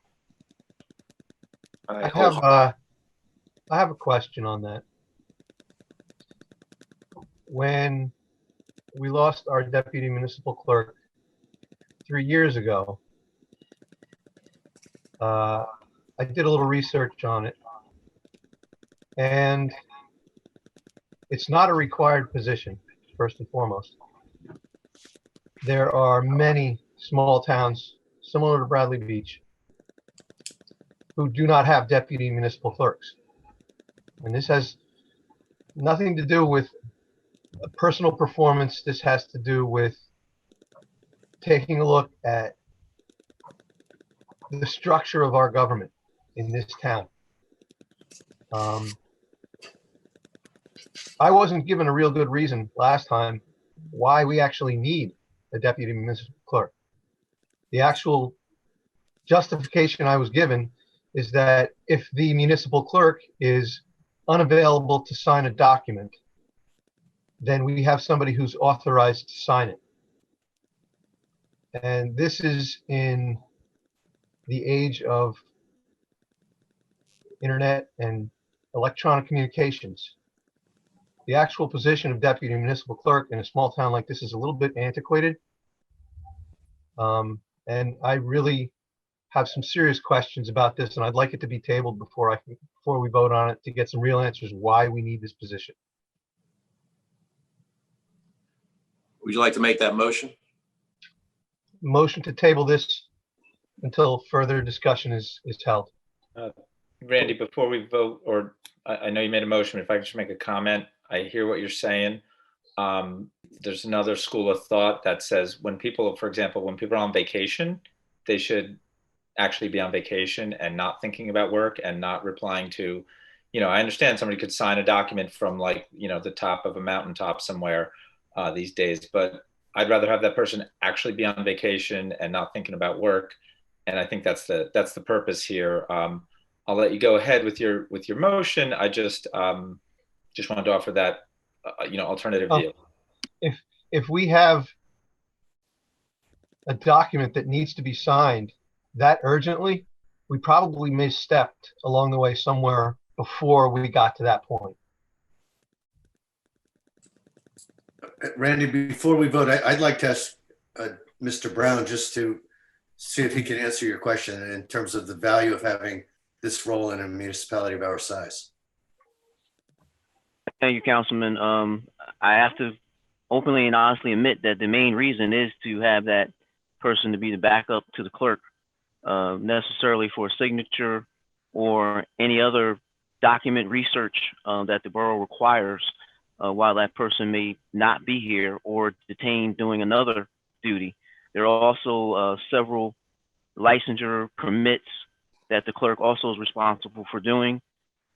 I have a question on that. When we lost our deputy municipal clerk 3 years ago, I did a little research on it, and it's not a required position, first and foremost. There are many small towns similar to Bradley Beach who do not have deputy municipal clerks. And this has nothing to do with personal performance. This has to do with taking a look at the structure of our government in this town. I wasn't given a real good reason last time why we actually need a deputy municipal clerk. The actual justification I was given is that if the municipal clerk is unavailable to sign a document, then we have somebody who's authorized to sign it. And this is in the age of internet and electronic communications. The actual position of deputy municipal clerk in a small town like this is a little bit antiquated. And I really have some serious questions about this, and I'd like it to be tabled before we vote on it, to get some real answers why we need this position. Would you like to make that motion? Motion to table this until further discussion is held. Randy, before we vote, or I know you made a motion, if I could just make a comment. I hear what you're saying. There's another school of thought that says when people, for example, when people are on vacation, they should actually be on vacation and not thinking about work and not replying to, I understand somebody could sign a document from the top of a mountaintop somewhere these days, but I'd rather have that person actually be on vacation and not thinking about work. And I think that's the purpose here. I'll let you go ahead with your motion. I just wanted to offer that, alternative view. If we have a document that needs to be signed that urgently, we probably misstepped along the way somewhere before we got to that point. Randy, before we vote, I'd like to ask Mr. Brown just to see if he can answer your question in terms of the value of having this role in a municipality of our size. Thank you, Councilman. I have to openly and honestly admit that the main reason is to have that person to be the backup to the clerk, necessarily for a signature or any other document research that the borough requires while that person may not be here or detained doing another duty. There are also several licensure permits that the clerk also is responsible for doing,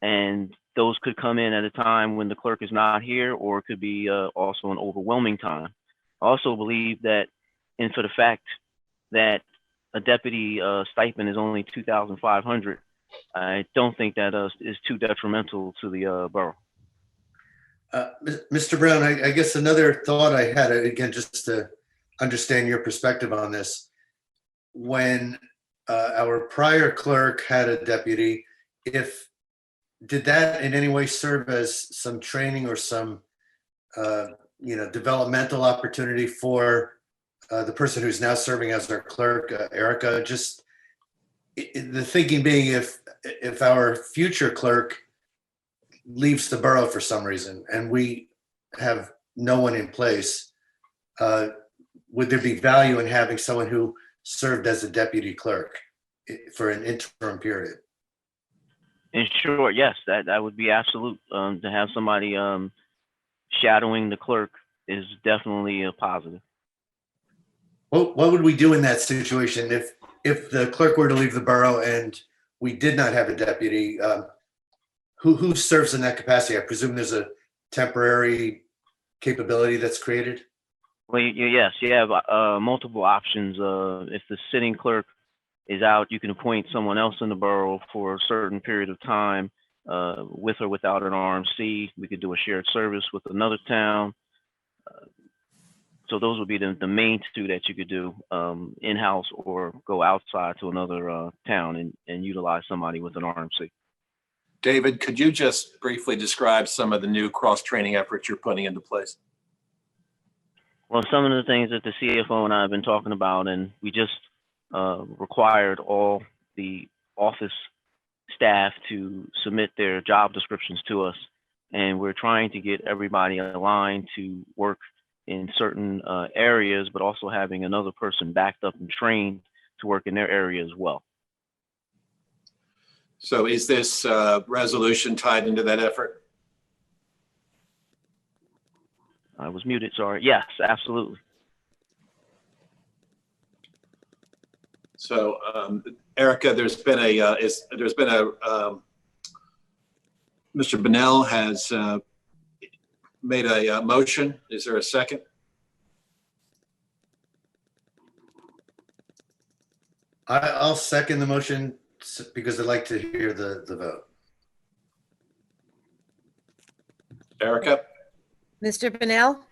and those could come in at a time when the clerk is not here, or it could be also an overwhelming time. I also believe that, and for the fact that a deputy stipend is only $2,500, I don't think that is too detrimental to the borough. Mr. Brown, I guess another thought I had, again, just to understand your perspective on this. When our prior clerk had a deputy, did that in any way serve as some training or some developmental opportunity for the person who's now serving as our clerk, Erica? Just the thinking being, if our future clerk leaves the borough for some reason and we have no one in place, would there be value in having someone who served as a deputy clerk for an interim period? In short, yes, that would be absolute. To have somebody shadowing the clerk is definitely a positive. What would we do in that situation if the clerk were to leave the borough and we did not have a deputy? Who serves in that capacity? I presume there's a temporary capability that's created. Well, yes, you have multiple options. If the sitting clerk is out, you can appoint someone else in the borough for a certain period of time, with or without an RMC. We could do a shared service with another town. So those would be the main two that you could do, in-house or go outside to another town and utilize somebody with an RMC. David, could you just briefly describe some of the new cross-training efforts you're putting into place? Well, some of the things that the CFO and I have been talking about, and we just required all the office staff to submit their job descriptions to us. And we're trying to get everybody aligned to work in certain areas, but also having another person backed up and trained to work in their area as well. So is this resolution tied into that effort? I was muted, sorry. Yes, absolutely. So Erica, there's been a Mr. Bunnell has made a motion. Is there a second? I'll second the motion because I'd like to hear the vote. Erica? Mr. Bunnell,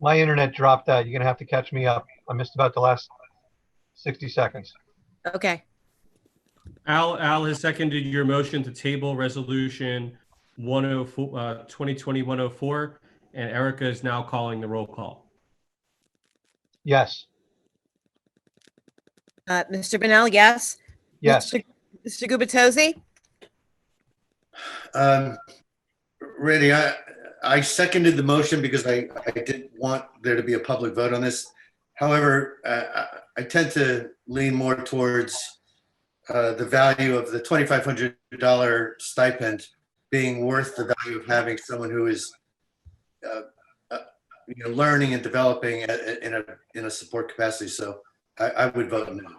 My internet dropped out. You're gonna have to catch me up. I missed about the last 60 seconds. okay. Al has seconded your motion to table resolution 104, 2020-104, and Erica is now calling the roll call. Yes, Mr. Bunnell, yes. yes, Mr. Gubatose, Randy, I seconded the motion because I didn't want there to be a public vote on this. However, I tend to lean more towards the value of the $2,500 stipend being worth the value of having someone who is learning and developing in a support capacity. So I would vote no.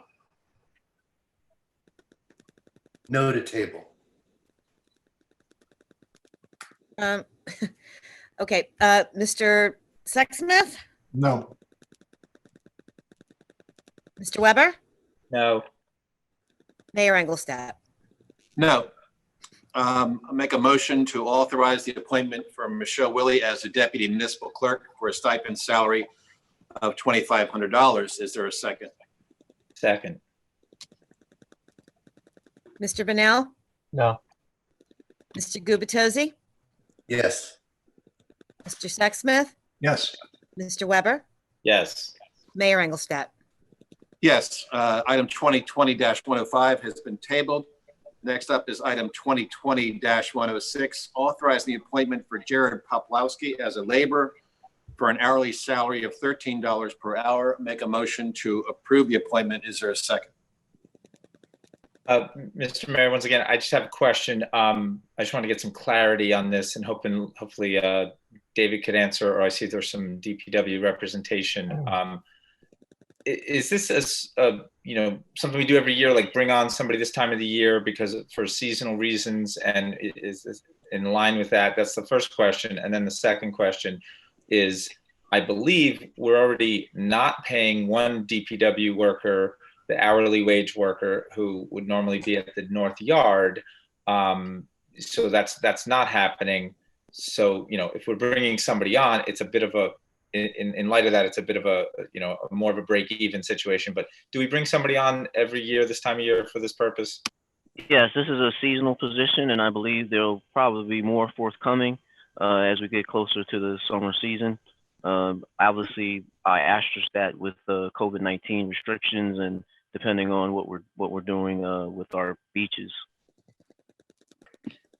No to table. okay. Mr. Sexsmith, No. Mr. Weber, No. Mayor Engelstad. No. I'll make a motion to authorize the appointment for Michelle Willie as the deputy municipal clerk for a stipend salary of $2,500. Is there a second? Second. Mr. Bunnell, no, Mr. Gubatose, Yes. Mr. Sexsmith, Yes. Mr. Weber, Yes. Mayor Engelstad. Yes, item 2020-105 has been tabled. Next up is item 2020-106, authorizing the appointment for Jared Poplowski as a laborer for an hourly salary of $13 per hour. Make a motion to approve the appointment. Is there a second? Mr. Mayor, once again, I just have a question. I just want to get some clarity on this and hopefully David could answer, or I see there's some DPW representation. Is this something we do every year, like bring on somebody this time of the year because for seasonal reasons, and is this in line with that? That's the first question. And then the second question is, I believe we're already not paying one DPW worker, the hourly wage worker who would normally be at the North Yard. So that's not happening. So, if we're bringing somebody on, it's a bit of a, in light of that, it's a bit of a, more of a break-even situation. But do we bring somebody on every year this time of year for this purpose? Yes, this is a seasonal position, and I believe there'll probably be more forthcoming as we get closer to the summer season. Obviously, I asterisk that with the COVID-19 restrictions and depending on what we're doing with our beaches.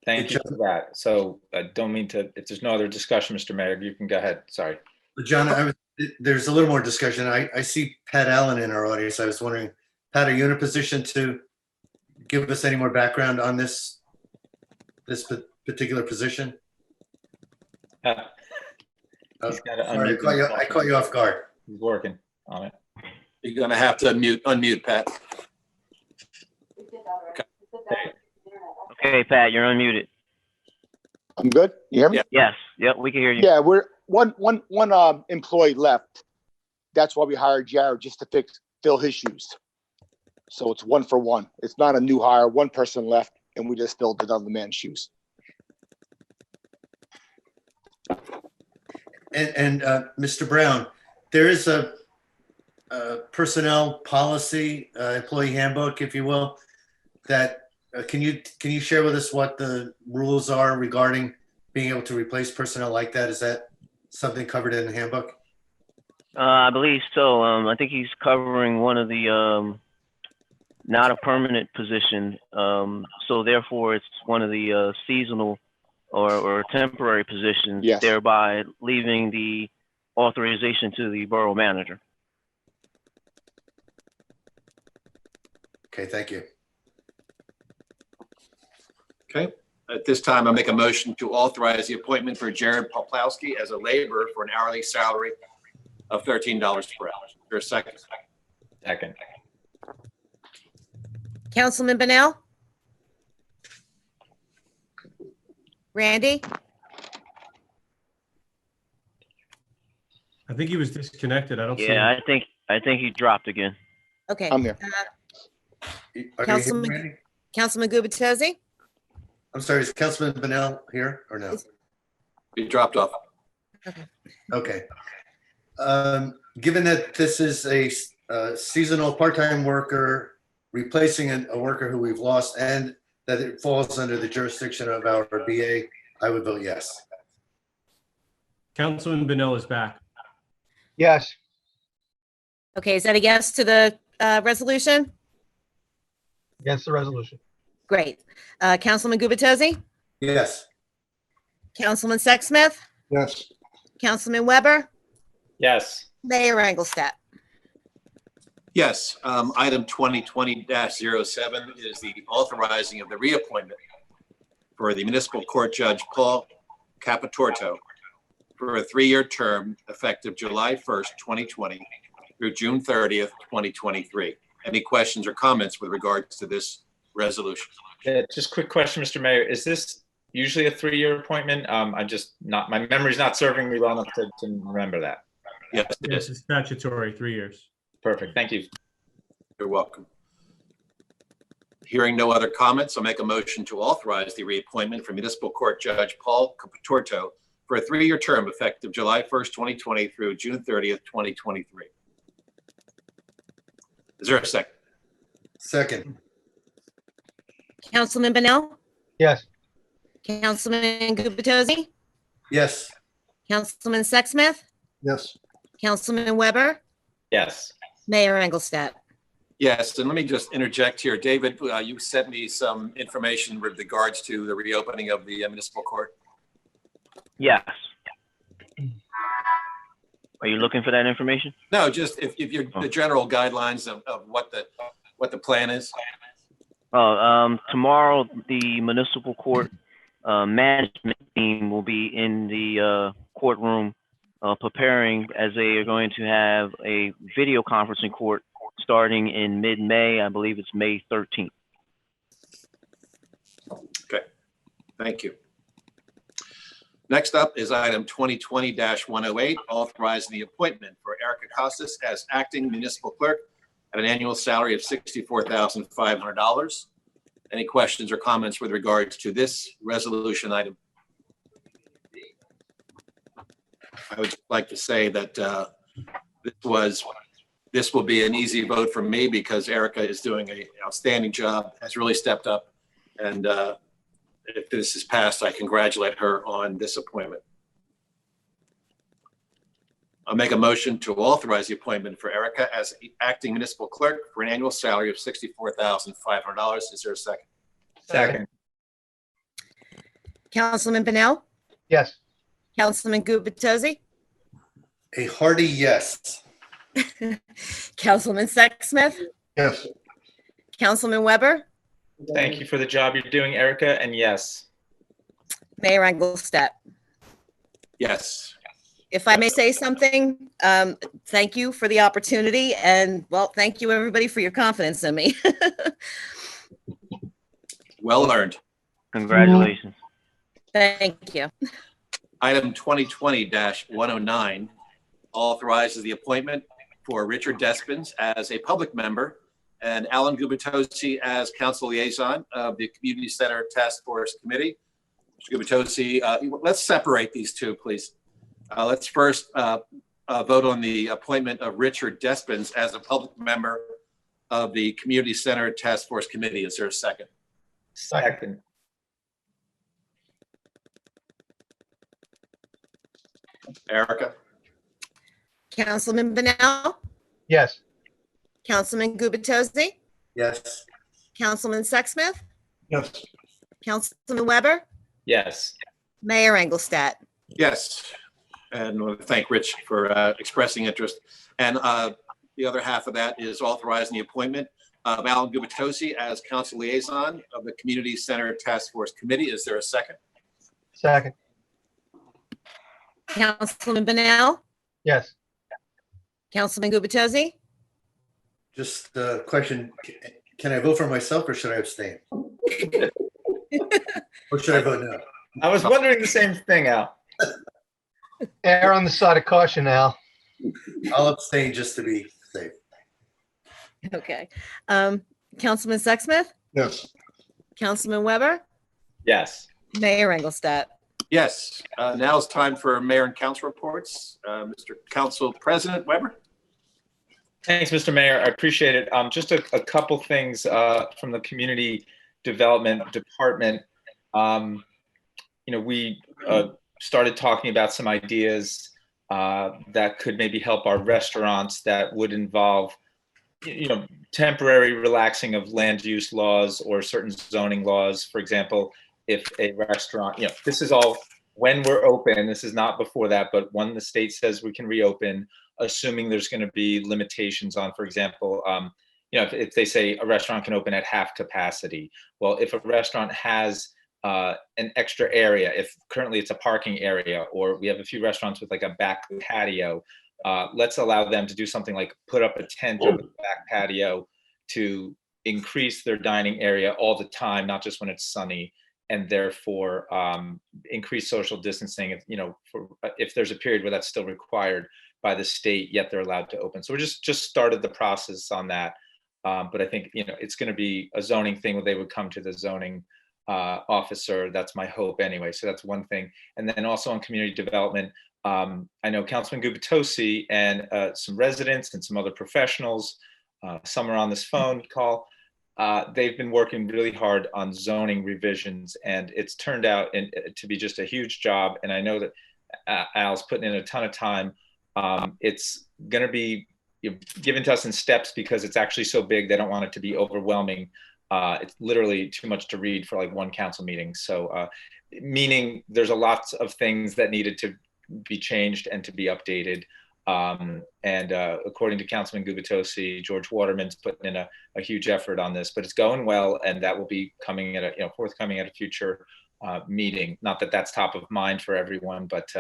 Thank you for that. So I don't mean to, if there's no other discussion, Mr. Mayor, you can go ahead. Sorry. John, there's a little more discussion. I see Pat Allen in our audience. I was wondering, Pat, are you in a position to give us any more background on this particular position? He's Oh, gotta sorry, unmute I caught you off guard. He's working on it. You're gonna have to unmute, Pat. Okay, Pat, you're unmuted. I'm good. You hear me? Yeah. Yes, yep, we can hear you. Yeah, we're one employee left. That's why we hired Jared, just to fill his shoes. So it's 1 for 1. It's not a new hire. One person left, and we just filled another man's shoes. And Mr. Brown, there is a personnel policy, employee handbook, if you will, that can you share with us what the rules are regarding being able to replace personnel like that? Is that something covered in the handbook? I believe so. I think he's covering one of the not a permanent position. So therefore, it's one of the seasonal or temporary positions, Yes. thereby leaving the authorization to the borough manager. Okay, thank you. Okay. At this time, I'll make a motion to authorize the appointment for Jared Poplowski as a laborer for an hourly salary of $13 per hour. Is there a second? Second. Councilman Benel? Randy? I think he was disconnected. I don't see Yeah, him. I think he dropped again. Okay. I'm here. Are you here, Councilman- Randy? Councilman Gubatose? I'm sorry, is Councilman Benel here or no? You dropped off. Okay. Given that this is a seasonal part-time worker replacing a worker who we've lost and that it falls under the jurisdiction of our BA, I would vote yes. Councilman Benel is back. Yes, Okay, is that a yes to the resolution? against the resolution. Great. Councilman Gubatose? Yes. Councilman Sexsmith? Yes. Councilman Weber? Yes. Mayor Engelstad? Yes, item 2020-07 is the authorizing of the reappointment for the municipal court judge Paul Capitorto for a 3-year term effective July 1st, 2020 through June 30th, 2023. Any questions or comments with regards to this resolution? Just quick question, Mr. Mayor. Is this usually a 3-year appointment? My memory's not serving me well enough to remember that. Yes, it Yes, is. it's statutory, 3 years. Perfect. Thank you. You're welcome. Hearing no other comments, I'll make a motion to authorize the reappointment for municipal court judge Paul Capitorto for a 3-year term effective July 1st, 2020 through June 30th, 2023. Is there a second? Second. Councilman Benel? Yes, Councilman Gubatose? Yes. Councilman Sexsmith? Yes. Councilman Weber? Yes. Mayor Engelstad? Yes, and let me just interject here. David, you sent me some information with regards to the reopening of the municipal court. Yes. Are you looking for that information? No, just if you're the general guidelines of what the plan is. Tomorrow, the municipal court management team will be in the courtroom preparing, as they are going to have a video conference in court starting in mid-May. I believe it's May 13th. Okay, thank you. Next up is item 2020-108, authorizing the appointment for Erica Costas as acting municipal clerk at an annual salary of $64,500. Any questions or comments with regards to this resolution item? I would like to say that this will be an easy vote for me because Erica is doing an outstanding job, has really stepped up. And if this is passed, I congratulate her on this appointment. I'll make a motion to authorize the appointment for Erica as acting municipal clerk for an annual salary of $64,500. Is there a second? Second. Councilman Benel? yes, Councilman Gubatose? A hearty yes. Councilman Sexsmith? Yes. Councilman Weber? Thank you for the job you're doing, Erica, and yes. Mayor Engelstad. Yes. If I may say something, thank you for the opportunity, and well, thank you everybody for your confidence in me. Well earned. Congratulations. Thank you. Item 2020-109 authorizes the appointment for Richard Despens as a public member and Alan Gubitosi as council liaison of the Community Center Task Force Committee. Mr. Gubitosi, let's separate these two, please. Let's first vote on the appointment of Richard Despens as a public member of the Community Center Task Force Committee. Is there a second? Second. Erica? Councilman Banal, Yes. Councilman Gubitosi, Yes. Councilman Sexsmith, Yes. Councilman Weber, Yes. Mayor Engelstad. Yes. And I want to thank Rich for expressing interest. And the other half of that is authorizing the appointment of Alan Gubitosi as council liaison of the Community Center Task Force Committee. Is there a second? Second. Councilman Banal, Yes. Councilman Gubitosi, Just a question, can I vote for myself or should I abstain? Or should I vote no? I was wondering the same thing, Al. Err on the side of caution, Al. I'll abstain just to be safe. okay. Councilman Sexsmith, Yes. Councilman Weber, Yes. Mayor Engelstad. Yes. Now it's time for mayor and council reports. Mr. Council President Weber? Thanks, Mr. Mayor. I appreciate it. Just a couple things from the Community Development Department. We started talking about some ideas that could maybe help our restaurants that would involve, temporary relaxing of land use laws or certain zoning laws. For example, if a restaurant, this is all when we're open, this is not before that, but when the state says we can reopen, assuming there's going to be limitations on, for example, if they say a restaurant can open at half capacity. Well, if a restaurant has an extra area, if currently it's a parking area, or we have a few restaurants with like a back patio, let's allow them to do something like put up a tent over the back patio to increase their dining area all the time, not just when it's sunny, and therefore increase social distancing, if there's a period where that's still required by the state, yet they're allowed to open. So we just started the process on that. But I think, it's going to be a zoning thing where they would come to the zoning officer. That's my hope anyway. So that's one thing. And then also on community development, I know Councilman Gubitosi and some residents and some other professionals, some are on this phone call. They've been working really hard on zoning revisions, and it's turned out to be just a huge job. And I know that Al's putting in a ton of time. It's going to be given to us in steps because it's actually so big. They don't want it to be overwhelming. It's literally too much to read for like one council meeting. So meaning there's a lot of things that needed to be changed and to be updated. And according to Councilman Gubitosi, George Waterman's putting in a huge effort on this, but it's going well, and that will be coming at forthcoming at a future meeting. Not that that's top of mind for everyone, but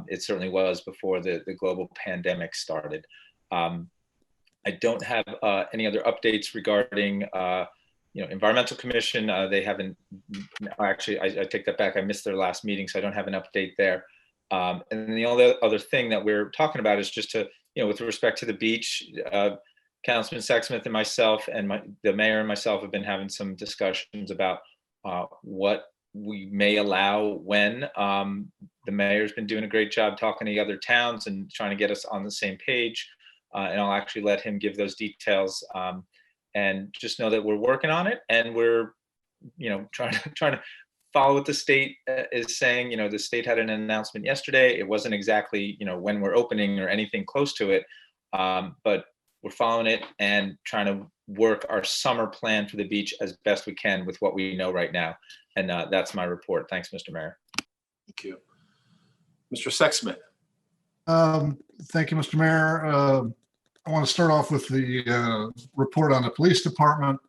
it certainly was before the global pandemic started. I don't have any other updates regarding Environmental Commission. They haven't, actually, I take that back. I missed their last meeting, so I don't have an update there. And then the only other thing that we're talking about is just to, with respect to the beach, Councilman Sexsmith and myself and the mayor and myself have been having some discussions about what we may allow when. The mayor's been doing a great job talking to the other towns and trying to get us on the same page. And I'll actually let him give those details. And just know that we're working on it, and we're, trying to follow what the state is saying. The state had an announcement yesterday. It wasn't exactly, when we're opening or anything close to it, but we're following it and trying to work our summer plan for the beach as best we can with what we know right now. And that's my report. Thanks, Mr. Mayor. Thank you. Mr. Sexsmith. Thank you, Mr. Mayor. I want to start off with the report on the police department.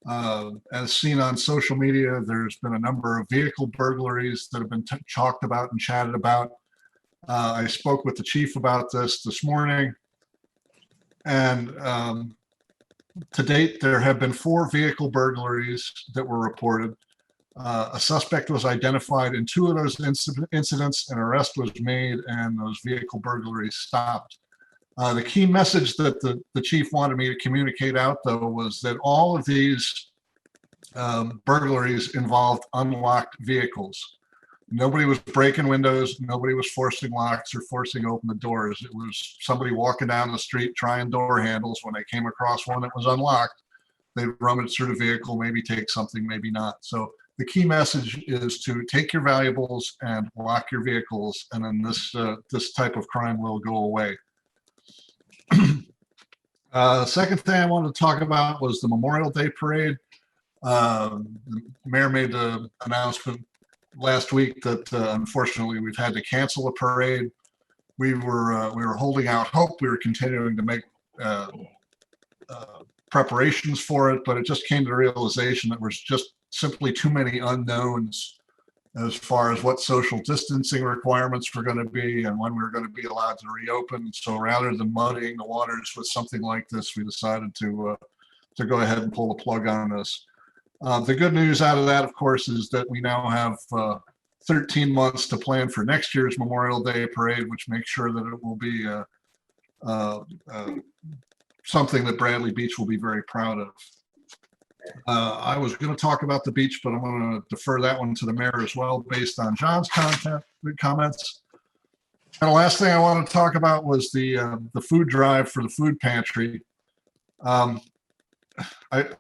As seen on social media, there's been a number of vehicle burglaries that have been talked about and chatted about. I spoke with the chief about this morning. And to date, there have been 4 vehicle burglaries that were reported. A suspect was identified in 2 of those incidents. An arrest was made and those vehicle burglaries stopped. The key message that the chief wanted me to communicate out, though, was that all of these burglaries involved unlocked vehicles. Nobody was breaking windows. Nobody was forcing locks or forcing open the doors. It was somebody walking down the street trying door handles. When they came across one that was unlocked, they'd rummage through the vehicle, maybe take something, maybe not. So the key message is to take your valuables and lock your vehicles, and then this type of crime will go away. The second thing I wanted to talk about was the Memorial Day Parade. The mayor made the announcement last week that unfortunately we've had to cancel a parade. We were holding out hope. We were continuing to make preparations for it, but it just came to the realization that there's just simply too many unknowns as far as what social distancing requirements were going to be and when we were going to be allowed to reopen. So rather than muddying the waters with something like this, we decided to go ahead and pull the plug on this. The good news out of that, of course, is that we now have 13 months to plan for next year's Memorial Day Parade, which makes sure that it will be something that Bradley Beach will be very proud of. I was going to talk about the beach, but I'm going to defer that one to the mayor as well, based on John's comments. And the last thing I want to talk about was the food drive for the food pantry. I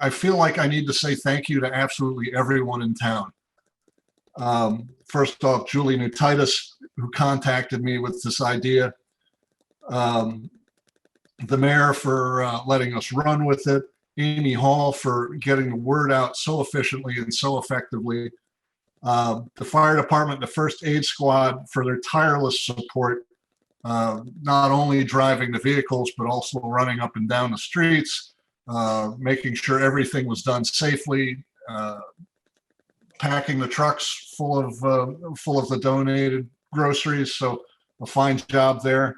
feel like I need to say thank you to absolutely everyone in town. First off, Julie Nutitis, who contacted me with this idea. The mayor for letting us run with it. Amy Hall for getting the word out so efficiently and so effectively. The fire department, the first aid squad for their tireless support, not only driving the vehicles, but also running up and down the streets, making sure everything was done safely, packing the trucks full of the donated groceries. So a fine job there.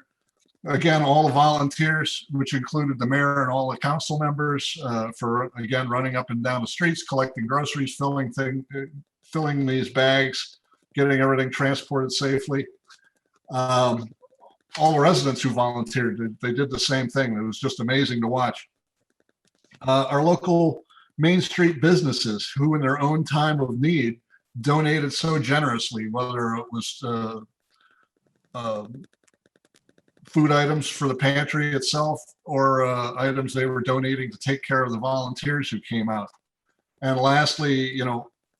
Again, all the volunteers, which included the mayor and all the council members, for again running up and down the streets, collecting groceries, filling these bags, getting everything transported safely. All the residents who volunteered, they did the same thing. It was just amazing to watch. Our local Main Street businesses, who in their own time of need donated so generously, whether it was food items for the pantry itself or items they were donating to take care of the volunteers who came out. And lastly,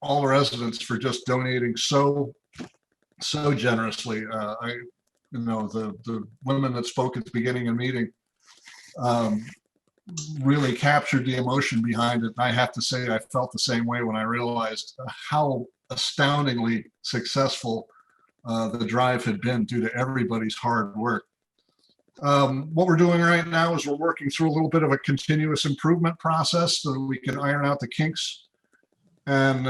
all the residents for just donating so generously. The women that spoke at the beginning of the meeting really captured the emotion behind it. And I have to say, I felt the same way when I realized how astoundingly successful the drive had been due to everybody's hard work. What we're doing right now is we're working through a little bit of a continuous improvement process so that we can iron out the kinks. And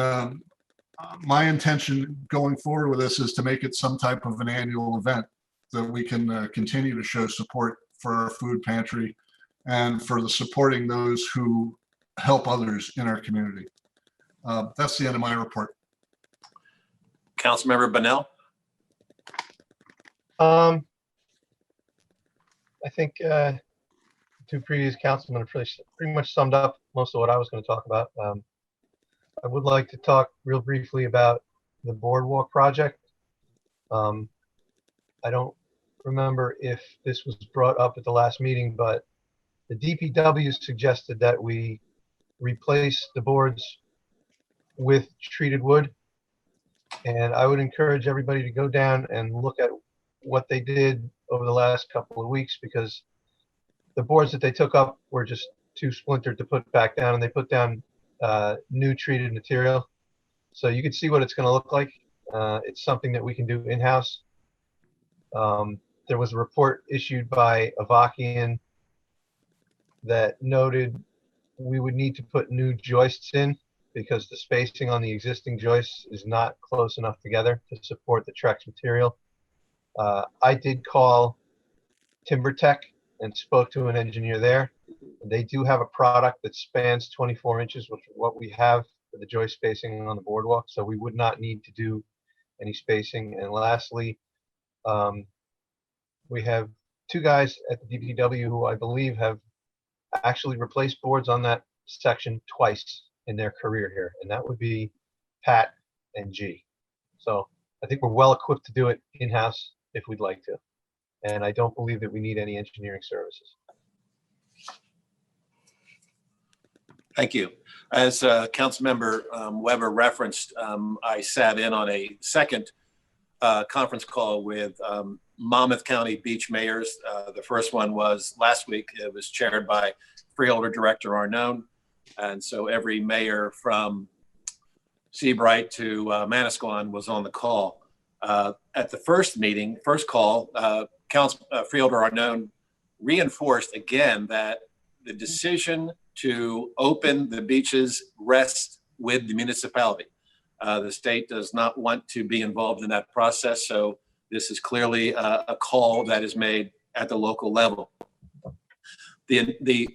my intention going forward with this is to make it some type of an annual event that we can continue to show support for our food pantry and for the supporting those who help others in our community. That's the end of my report. Councilmember Bunnell? I think two previous councilmen have pretty much summed up most of what I was going to talk about. I would like to talk real briefly about the boardwalk project. I don't remember if this was brought up at the last meeting, but the DPW suggested that we replace the boards with treated wood. And I would encourage everybody to go down and look at what they did over the last couple of weeks, because the boards that they took up were just too splintered to put back down, and they put down new treated material. So you can see what it's going to look like. It's something that we can do in-house. There was a report issued by Avakian that noted we would need to put new joists in because the spacing on the existing joists is not close enough together to support the Trex material. I did call TimberTech and spoke to an engineer there. They do have a product that spans 24 inches, which is what we have for the joist spacing on the boardwalk, so we would not need to do any spacing. And lastly, we have two guys at the DPW who I believe have actually replaced boards on that section twice in their career here, and that would be Pat and G. So I think we're well equipped to do it in-house if we'd like to. And I don't believe that we need any engineering services. Thank you. As Councilmember Weber referenced, I sat in on a second conference call with Monmouth County beach mayors. The first one was last week. It was chaired by Freeholder Director Arnone. And so every mayor from Seabright to Manasquan was on the call. At the first call, Freeholder Arnone reinforced again that the decision to open the beaches rests with the municipality. The state does not want to be involved in that process, so this is clearly a call that is made at the local level. The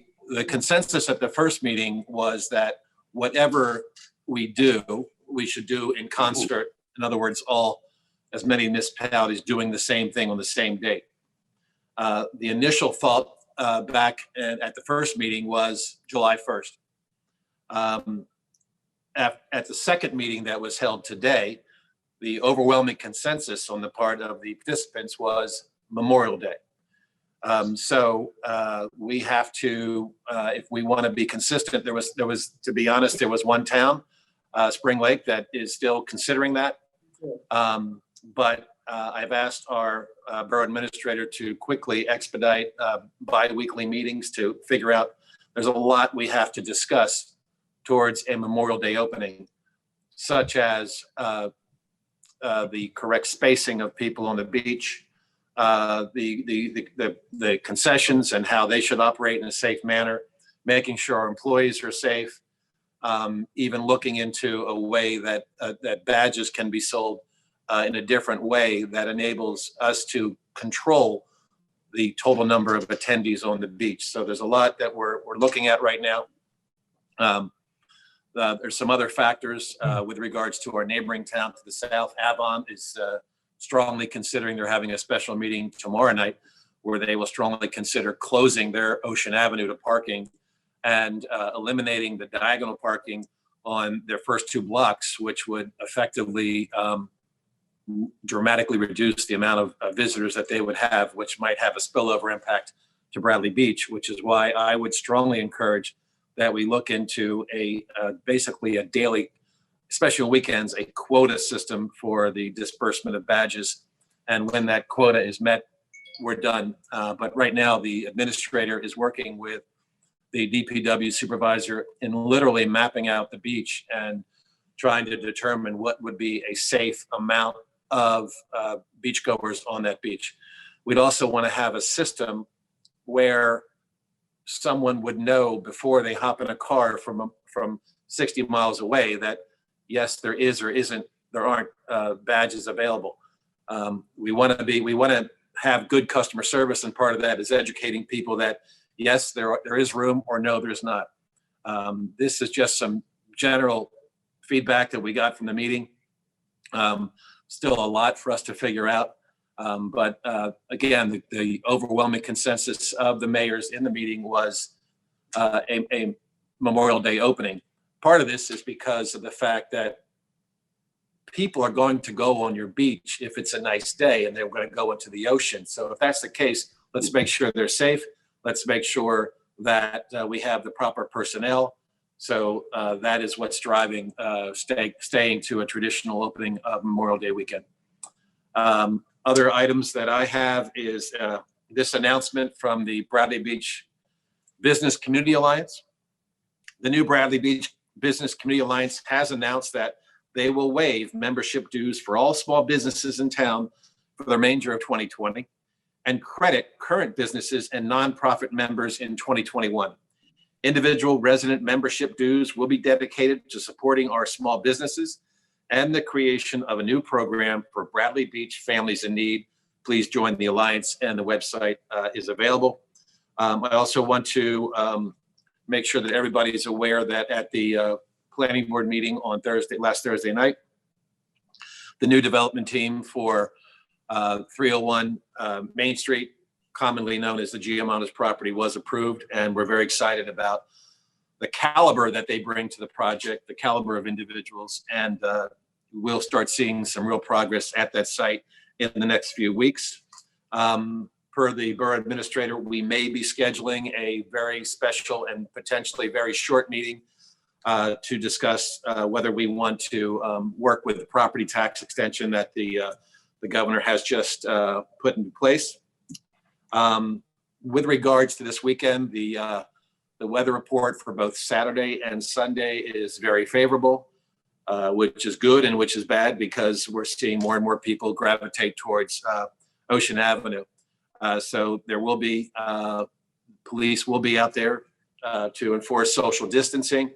consensus at the first meeting was that whatever we do, we should do in concert. In other words, as many municipalities doing the same thing on the same date. The initial thought back at the first meeting was July 1st. At the second meeting that was held today, the overwhelming consensus on the part of the participants was Memorial Day. So we have to, if we want to be consistent, there was, to be honest, there was one town, Spring Lake, that is still considering that. But I've asked our borough administrator to quickly expedite bi-weekly meetings to figure out, there's a lot we have to discuss towards a Memorial Day opening, such as the correct spacing of people on the beach, the concessions and how they should operate in a safe manner, making sure our employees are safe, even looking into a way that badges can be sold in a different way that enables us to control the total number of attendees on the beach. So there's a lot that we're looking at right now. There's some other factors with regards to our neighboring town to the south. Avon is strongly considering, they're having a special meeting tomorrow night where they will strongly consider closing their Ocean Avenue to parking and eliminating the diagonal parking on their first two blocks, which would effectively dramatically reduce the amount of visitors that they would have, which might have a spillover impact to Bradley Beach, which is why I would strongly encourage that we look into basically a daily, especially on weekends, a quota system for the disbursement of badges. And when that quota is met, we're done. But right now, the administrator is working with the DPW supervisor in literally mapping out the beach and trying to determine what would be a safe amount of beachgoers on that beach. We'd also want to have a system where someone would know before they hop in a car from 60 miles away that yes, there is or there aren't badges available. We want to have good customer service, and part of that is educating people that yes, there is room, or no, there's not. This is just some general feedback that we got from the meeting. Still a lot for us to figure out. But again, the overwhelming consensus of the mayors in the meeting was a Memorial Day opening. Part of this is because of the fact that people are going to go on your beach if it's a nice day, and they're going to go into the ocean. So if that's the case, let's make sure they're safe. Let's make sure that we have the proper personnel. So that is what's driving staying to a traditional opening of Memorial Day weekend. Other items that I have is this announcement from the Bradley Beach Business Community Alliance. The new Bradley Beach Business Community Alliance has announced that they will waive membership dues for all small businesses in town for the remainder of 2020 and credit current businesses and nonprofit members in 2021. Individual resident membership dues will be dedicated to supporting our small businesses and the creation of a new program for Bradley Beach families in need. Please join the Alliance, and the website is available. I also want to make sure that everybody is aware that at the planning board meeting on last Thursday night, the new development team for 301 Main Street, commonly known as the Giamona's property, was approved, and we're very excited about the caliber that they bring to the project, the caliber of individuals, and we'll start seeing some real progress at that site in the next few weeks. Per the borough administrator, we may be scheduling a very special and potentially very short meeting to discuss whether we want to work with the property tax extension that the governor has just put into place. With regards to this weekend, the weather report for both Saturday and Sunday is very favorable, which is good and which is bad, because we're seeing more and more people gravitate towards Ocean Avenue. So there will be, police will be out there to enforce social distancing.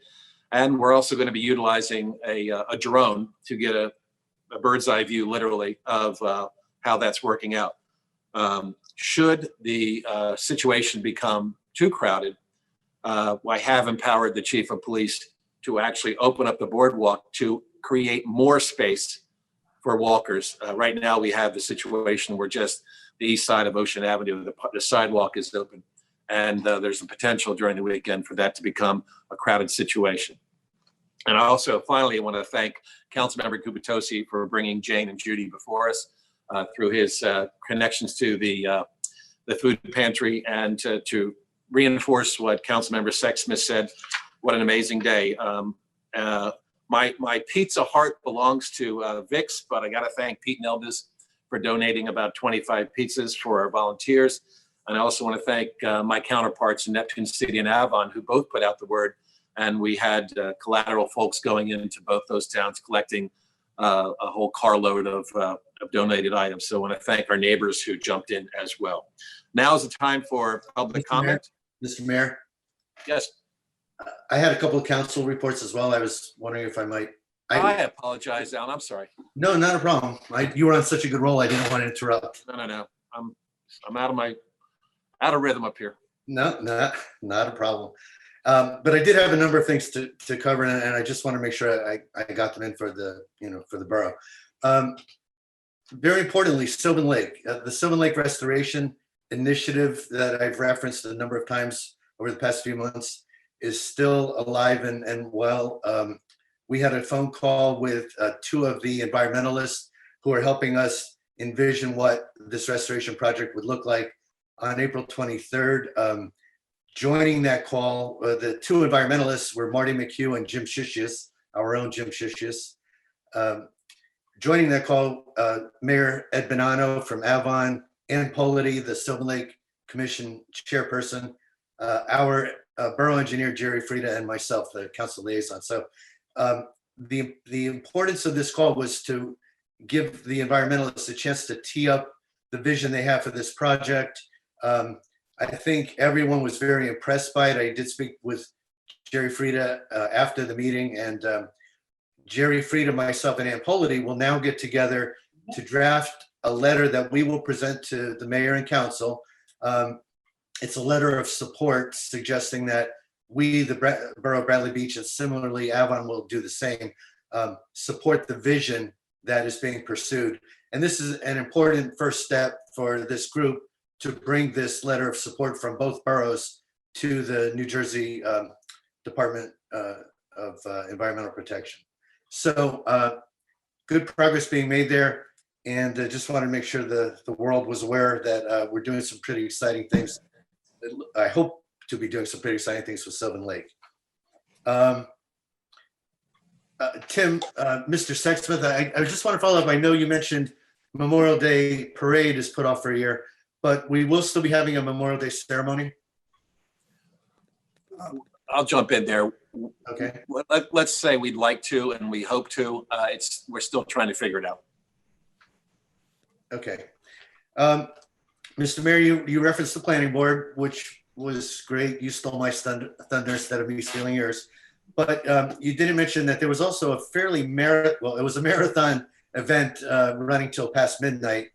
And we're also going to be utilizing a drone to get a bird's eye view, literally, of how that's working out. Should the situation become too crowded, I have empowered the chief of police to actually open up the boardwalk to create more space for walkers. Right now, we have the situation where just the east side of Ocean Avenue, the sidewalk is open. And there's a potential during the weekend for that to become a crowded situation. And I also finally want to thank Councilmember Kubatosi for bringing Jane and Judy before us through his connections to the food pantry, and to reinforce what Councilmember Sexsmith said. What an amazing day. My Pizza Heart belongs to Vic's, but I got to thank Pete Nelvis for donating about 25 pizzas for our volunteers. And I also want to thank my counterparts in Neptune City and Avon, who both put out the word. And we had collateral folks going into both those towns collecting a whole carload of donated items. So I want to thank our neighbors who jumped in as well. Now is the time for public comment. Mr. Mayor, Yes, I had a couple of council reports as well. I was wondering if I might. I apologize, Alan. I'm sorry. No, not a problem. You were on such a good roll. I didn't want to interrupt. No. I'm out of rhythm up here. No, not a problem. But I did have a number of things to cover, and I just want to make sure I got them in for the borough. Very importantly, Sylvan Lake, the Sylvan Lake Restoration Initiative that I've referenced a number of times over the past few months is still alive and well. We had a phone call with two of the environmentalists who are helping us envision what this restoration project would look like on April 23rd. Joining that call, the two environmentalists were Marty McHugh and Jim Shishius, our own Jim Shishius. Joining that call, Mayor Ed Bonanno from Avon, Ann Polity, the Sylvan Lake Commission chairperson, our borough engineer, Jerry Frieda, and myself, the council liaison. So the importance of this call was to give the environmentalists a chance to tee up the vision they have for this project. I think everyone was very impressed by it. I did speak with Jerry Frieda after the meeting, and Jerry Frieda, myself, and Ann Polity will now get together to draft a letter that we will present to the mayor and council. It's a letter of support suggesting that we, the borough of Bradley Beach, and similarly Avon will do the same, support the vision that is being pursued. And this is an important first step for this group to bring this letter of support from both boroughs to the New Jersey Department of Environmental Protection. So good progress being made there. And just want to make sure the world was aware that we're doing some pretty exciting things. I hope to be doing some pretty exciting things with Sylvan Lake. Tim, Mr. Sexsmith, I just want to follow up. I know you mentioned Memorial Day parade is put off for a year, but we will still be having a Memorial Day ceremony. I'll jump in there. Okay. Let's say we'd like to, and we hope to. We're still trying to figure it out. Okay. Mr. Mayor, you referenced the planning board, which was great. You stole my thunder instead of me stealing yours. But you didn't mention that there was also a fairly it was a marathon event running till past midnight.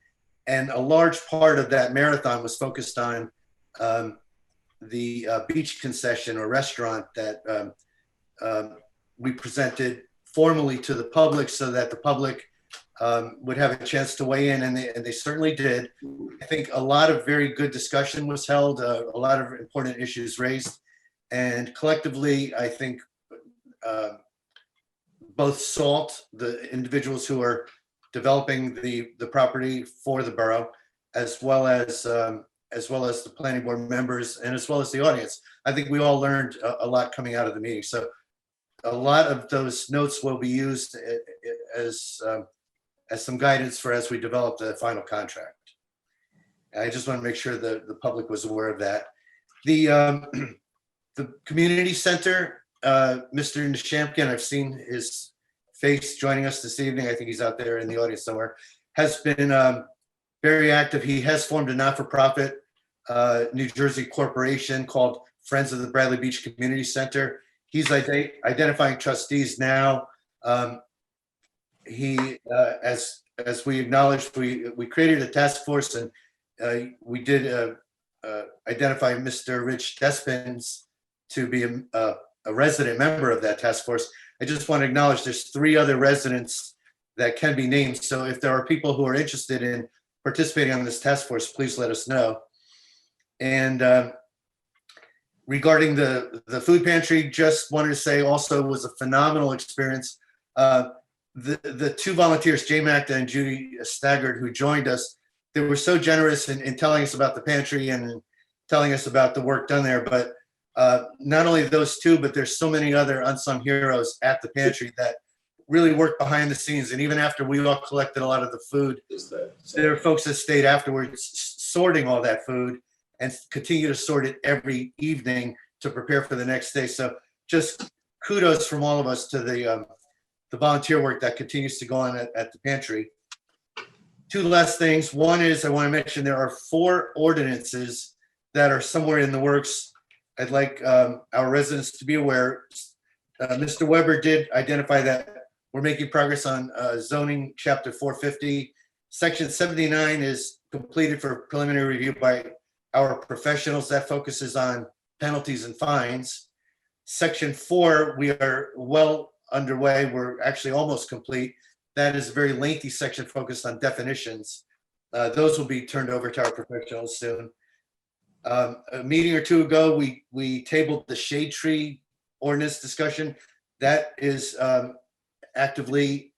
And a large part of that marathon was focused on the beach concession or restaurant that we presented formally to the public so that the public would have a chance to weigh in, and they certainly did. I think a lot of very good discussion was held, a lot of important issues raised, and collectively, I think both SALT, the individuals who are developing the property for the borough, as well as the planning board members, and as well as the audience, I think we all learned a lot coming out of the meeting. So a lot of those notes will be used as some guidance for as we develop the final contract. I just want to make sure that the public was aware of that. The community center, Mr. Nishampkin, I've seen his face joining us this evening. I think he's out there in the audience somewhere, has been very active. He has formed a not-for-profit New Jersey corporation called Friends of the Bradley Beach Community Center. He's identifying trustees now. As we acknowledged, we created a task force, and we did identify Mr. Rich Despins to be a resident member of that task force. I just want to acknowledge there's 3 other residents that can be named. So if there are people who are interested in participating on this task force, please let us know. And regarding the food pantry, just wanted to say also it was a phenomenal experience. The 2 volunteers, Jay Macta and Judy Staggart, who joined us, they were so generous in telling us about the pantry and telling us about the work done there. But not only those 2, but there's so many other unsung heroes at the pantry that really worked behind the scenes. And even after we all collected a lot of the food, there are folks that stayed afterwards sorting all that food and continue to sort it every evening to prepare for the next day. So just kudos from all of us to the volunteer work that continues to go on at the pantry. 2 last things. One is I want to mention there are 4 ordinances that are somewhere in the works. I'd like our residents to be aware. Mr. Weber did identify that we're making progress on zoning chapter 450. Section 79 is completed for preliminary review by our professionals. That focuses on penalties and fines. Section 4, we are well underway. We're actually almost complete. That is a very lengthy section focused on definitions. Those will be turned over to our professionals soon. A meeting or 2 ago, we tabled the shade tree ordinance discussion. That is actively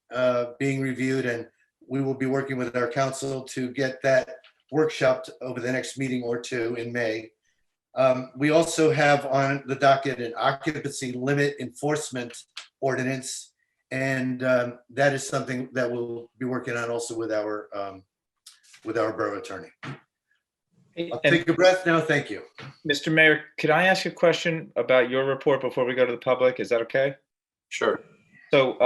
being reviewed, and we will be working with our council to get that workshopped over the next meeting or 2 in May. We also have on the docket an occupancy limit enforcement ordinance, and that is something that we'll be working on also with our borough attorney. I'll take a breath now. Thank you. Mr. Mayor, could I ask you a question about your report before we go to the public? Is that okay? Sure. So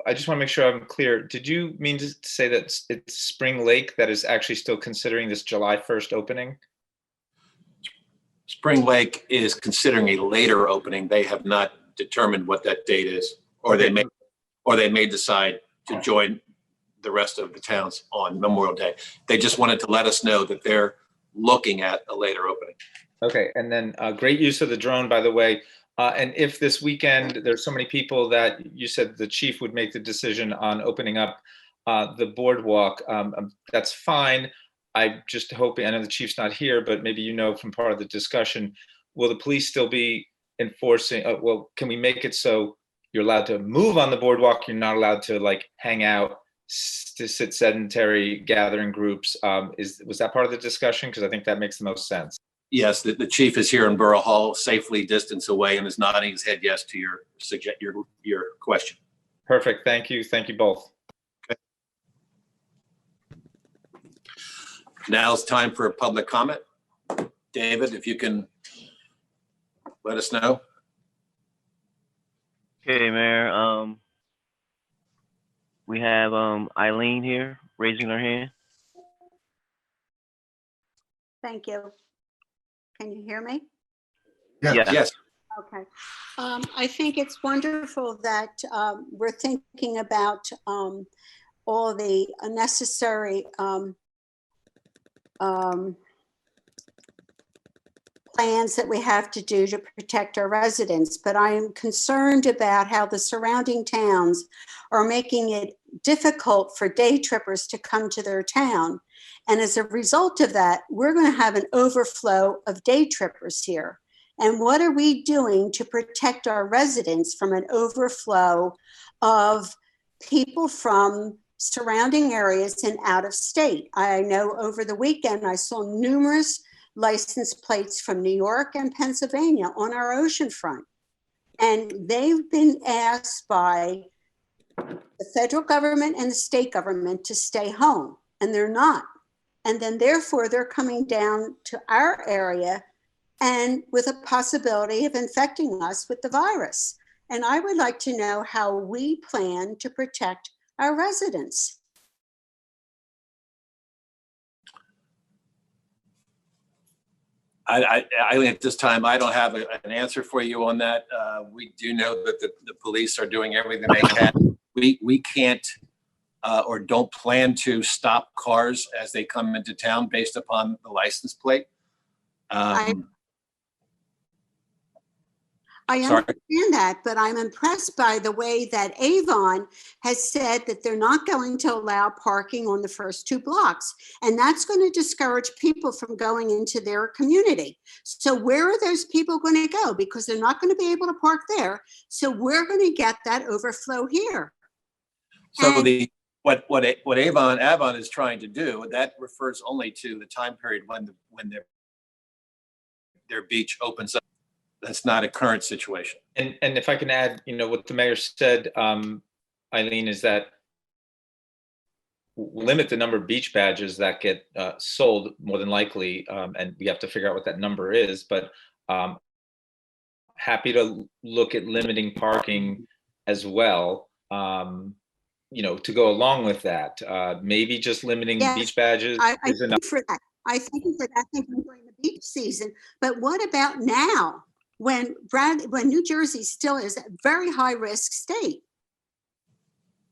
I just want to make sure I'm clear. Did you mean to say that it's Spring Lake that is actually still considering this July 1st opening? Spring Lake is considering a later opening. They have not determined what that date is, or they may decide to join the rest of the towns on Memorial Day. They just wanted to let us know that they're looking at a later opening. Okay, and then great use of the drone, by the way. And if this weekend, there's so many people that you said the chief would make the decision on opening up the boardwalk, that's fine. I just hope, I know the chief's not here, but maybe you know from part of the discussion, will the police still be enforcing, well, can we make it so you're allowed to move on the boardwalk, you're not allowed to like hang out, to sit sedentary gathering groups? Was that part of the discussion? Because I think that makes the most sense. Yes, the chief is here in Borough Hall, safely distanced away, and is nodding his head yes to your question. Perfect. Thank you. Thank you both. Okay. Now it's time for a public comment. David, if you can let us know. Okay, Mayor. We have Eileen here raising her hand. Thank you. Can you hear me? Yes. Yes. Okay. I think it's wonderful that we're thinking about all the necessary plans that we have to do to protect our residents, but I am concerned about how the surrounding towns are making it difficult for day trippers to come to their town. And as a result of that, we're going to have an overflow of day trippers here. And what are we doing to protect our residents from an overflow of people from surrounding areas and out of state? I know over the weekend, I saw numerous license plates from New York and Pennsylvania on our ocean front. And they've been asked by the federal government and the state government to stay home, and they're not. And then therefore they're coming down to our area and with a possibility of infecting us with the virus. And I would like to know how we plan to protect our residents. I at this time, I don't have an answer for you on that. We do know that the police are doing everything they can. We can't or don't plan to stop cars as they come into town based upon the license plate. I understand that, but I'm impressed by the way that Avon has said that they're not going to allow parking on the first 2 blocks. And that's going to discourage people from going into their community. So where are those people going to go? Because they're not going to be able to park there. So we're going to get that overflow here. So what Avon is trying to do, that refers only to the time period when their beach opens up. That's not a current situation. And if I can add, what the mayor said, Eileen, is that limit the number of beach badges that get sold more than likely, and we have to figure out what that number is, but happy to look at limiting parking as well, to go along with that. Maybe just limiting beach badges is enough. For that. I think for that during the beach season, but what about now? When New Jersey still is a very high risk state.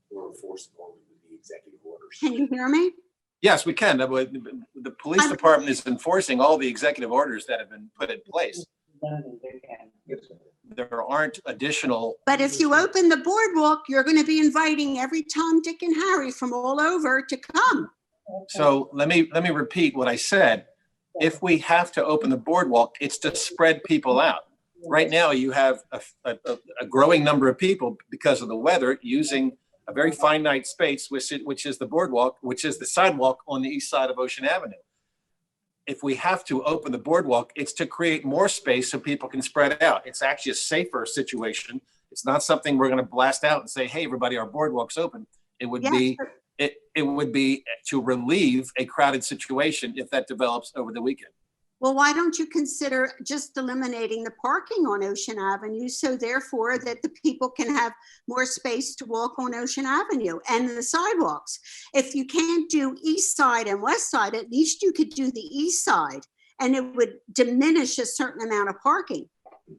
We're enforcing all the executive orders. Can you hear me? Yes, we can. The police department is enforcing all the executive orders that have been put in place. There aren't additional. But if you open the boardwalk, you're going to be inviting every Tom, Dick, and Harry from all over to come. So let me repeat what I said. If we have to open the boardwalk, it's to spread people out. Right now, you have a growing number of people because of the weather using a very finite space, which is the boardwalk, which is the sidewalk on the east side of Ocean Avenue. If we have to open the boardwalk, it's to create more space so people can spread out. It's actually a safer situation. It's not something we're going to blast out and say, "Hey, everybody, our boardwalk's open." It would be it would be to relieve a crowded situation if that develops over the weekend. Well, why don't you consider just eliminating the parking on Ocean Avenue so therefore that the people can have more space to walk on Ocean Avenue and the sidewalks? If you can't do east side and west side, at least you could do the east side and it would diminish a certain amount of parking.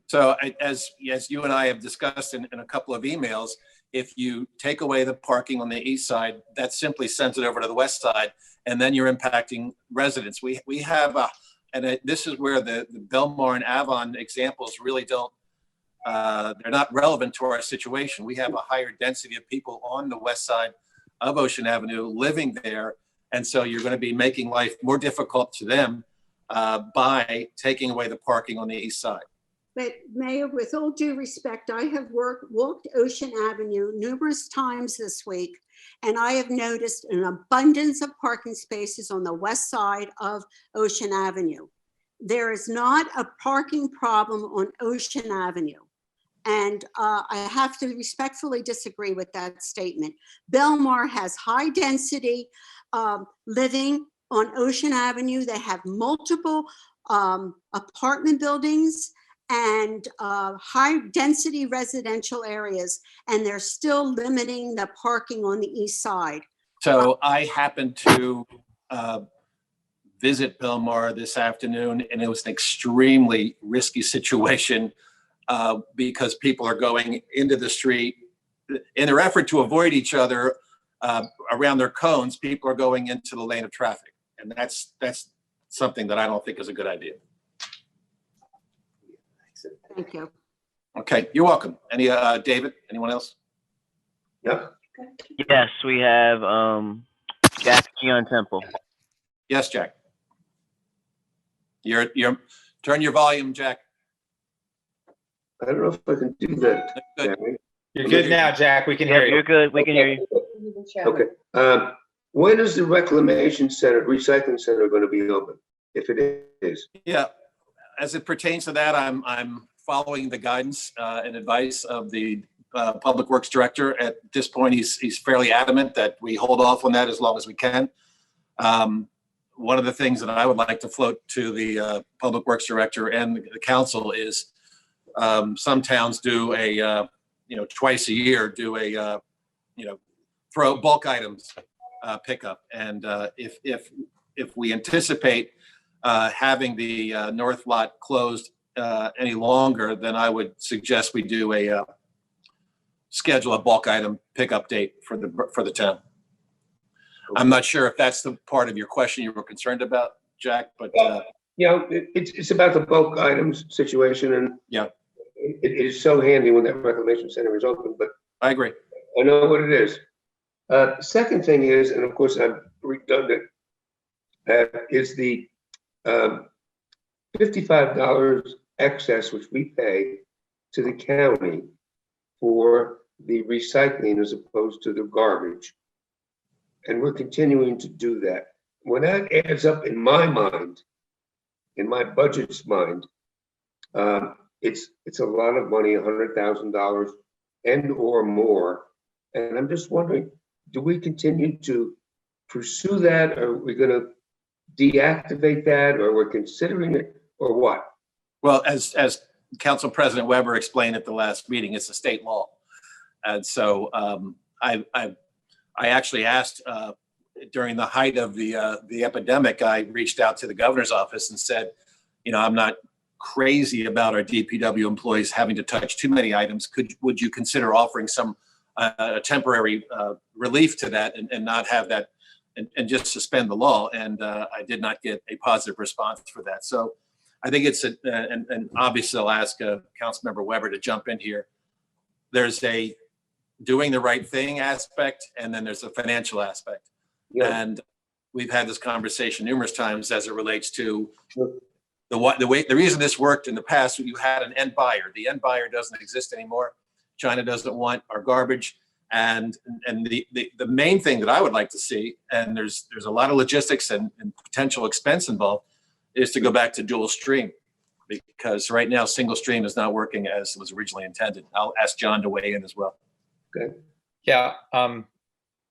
So as you and I have discussed in a couple of emails, if you take away the parking on the east side, that simply sends it over to the west side, and then you're impacting residents. We have and this is where the Belmar and Avon examples really don't, they're not relevant to our situation. We have a higher density of people on the west side of Ocean Avenue living there. And so you're going to be making life more difficult to them by taking away the parking on the east side. But Mayor, with all due respect, I have walked Ocean Avenue numerous times this week, and I have noticed an abundance of parking spaces on the west side of Ocean Avenue. There is not a parking problem on Ocean Avenue. And I have to respectfully disagree with that statement. Belmar has high density living on Ocean Avenue. They have multiple apartment buildings and high density residential areas, and they're still limiting the parking on the east side. So I happen to visit Belmar this afternoon, and it was an extremely risky situation because people are going into the street in their effort to avoid each other around their cones. People are going into the lane of traffic, and that's something that I don't think is a good idea. Thank you. Okay, you're welcome. Any David? Anyone else? Yep. Yes, we have Jack Gion Temple. Yes, Jack. You're turn your volume, Jack. I don't know if I can do that. Good. Jerry. You're good now, Jack. We can hear you. You're good. We can hear you. Okay. When is the reclamation center, recycling center going to be open? If it is? Yeah, as it pertains to that, I'm following the guidance and advice of the Public Works Director. At this point, he's fairly adamant that we hold off on that as long as we can. One of the things that I would like to float to the Public Works Director and the council is some towns do a twice a year do a throw bulk items pickup, and if we anticipate having the north lot closed any longer, then I would suggest we do a schedule a bulk item pickup date for the town. I'm not sure if that's the part of your question you were concerned about, Jack, but it's about the bulk items situation, and yeah, it is so handy when that reclamation center is open. But I agree. I know what it is. Second thing is, and of course I'm redundant, is the $55 excess which we pay to the county for the recycling as opposed to the garbage. And we're continuing to do that. When that adds up in my mind, in my budget's mind, it's a lot of money, $100,000 and or more. And I'm just wondering, do we continue to pursue that? Are we going to deactivate that, or we're considering it, or what? Well, as Council President Weber explained at the last meeting, it's a state law. And so I actually asked during the height of the epidemic, I reached out to the governor's office and said, I'm not crazy about our DPW employees having to touch too many items. Would you consider offering some temporary relief to that and not have that and just suspend the law? And I did not get a positive response for that. So I think it's and obviously I'll ask Councilmember Weber to jump in here. There's a doing the right thing aspect, and then there's a financial aspect. Yeah. And we've had this conversation numerous times as it relates to the reason this worked in the past. You had an end buyer. The end buyer doesn't exist anymore. China doesn't want our garbage. And the main thing that I would like to see, and there's a lot of logistics and potential expense involved, is to go back to dual stream, because right now single stream is not working as it was originally intended. I'll ask John to weigh in as well. Okay. Yeah,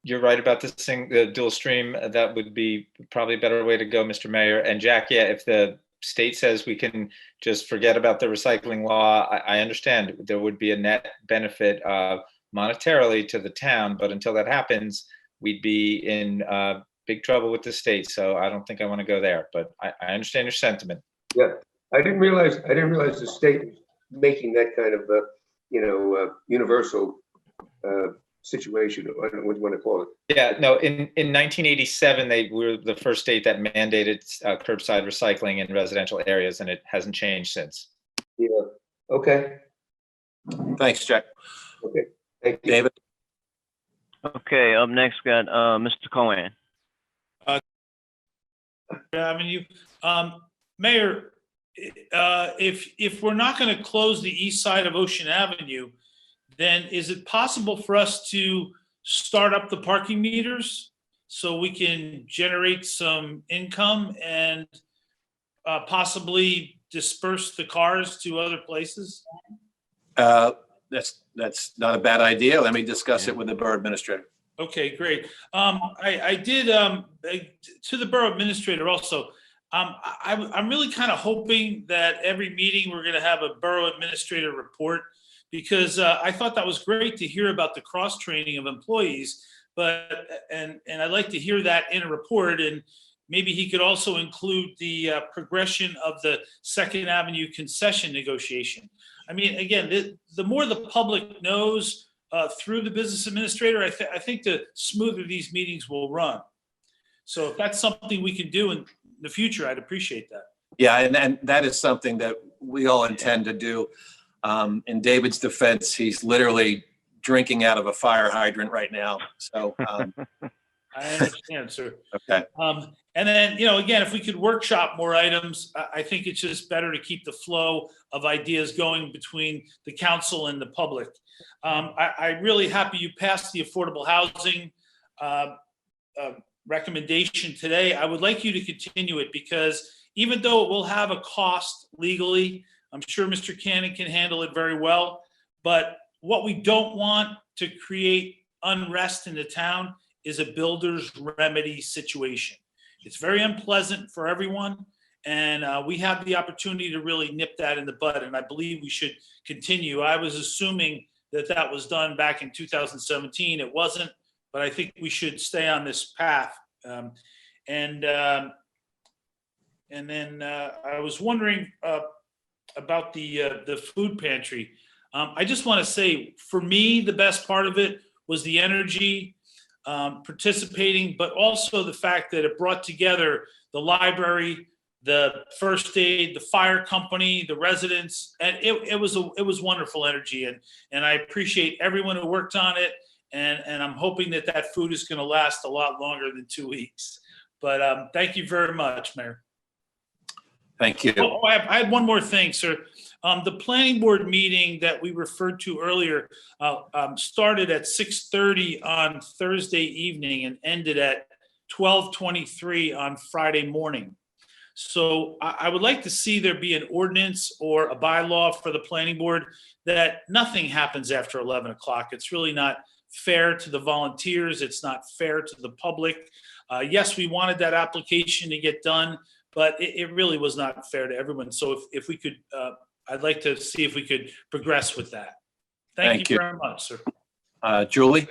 you're right about this thing, the dual stream. That would be probably a better way to go, Mr. Mayor. And Jack, yeah, if the state says we can just forget about the recycling law, I understand there would be a net benefit monetarily to the town, but until that happens, we'd be in big trouble with the state. So I don't think I want to go there, but I understand your sentiment. Yeah, I didn't realize the state was making that kind of universal situation. I don't know what you want to call it. Yeah, no, in 1987, they were the first state that mandated curbside recycling in residential areas, and it hasn't changed since. Yeah, okay. Thanks, Jack. Okay, thank you. David? Okay, up next, we got Mr. Cohen. Mayor, if we're not going to close the east side of Ocean Avenue, then is it possible for us to start up the parking meters so we can generate some income and possibly disperse the cars to other places? That's not a bad idea. Let me discuss it with the borough administrator. Okay, great. I did to the borough administrator also. I'm really kind of hoping that every meeting we're going to have a borough administrator report, because I thought that was great to hear about the cross training of employees, and I'd like to hear that in a report. And maybe he could also include the progression of the Second Avenue concession negotiation. I mean, again, the more the public knows through the business administrator, I think the smoother these meetings will run. So if that's something we can do in the future, I'd appreciate that. Yeah, and that is something that we all intend to do. In David's defense, he's literally drinking out of a fire hydrant right now. So I understand, sir. okay. And then, again, if we could workshop more items, I think it's just better to keep the flow of ideas going between the council and the public. I'm really happy you passed the affordable housing recommendation today. I would like you to continue it because even though it will have a cost legally, I'm sure Mr. Cannon can handle it very well. But what we don't want to create unrest in the town is a builder's remedy situation. It's very unpleasant for everyone. And we have the opportunity to really nip that in the bud. And I believe we should continue. I was assuming that was done back in 2017. It wasn't, but I think we should stay on this path. And then I was wondering about the food pantry. I just want to say, for me, the best part of it was the energy, participating, but also the fact that it brought together the library, the first aid, the fire company, the residents, and it was wonderful energy, and I appreciate everyone who worked on it, and I'm hoping that food is going to last a lot longer than 2 weeks. But thank you very much, Mayor. Thank you. Oh, I had one more thing, sir. The planning board meeting that we referred to earlier started at 6:30 on Thursday evening and ended at 12:23 on Friday morning. So I would like to see there be an ordinance or a bylaw for the planning board that nothing happens after 11 o'clock. It's really not fair to the volunteers. It's not fair to the public. Yes, we wanted that application to get done, but it really was not fair to everyone. So if we could, I'd like to see if we could progress with that. Thank you very much, sir. Julie?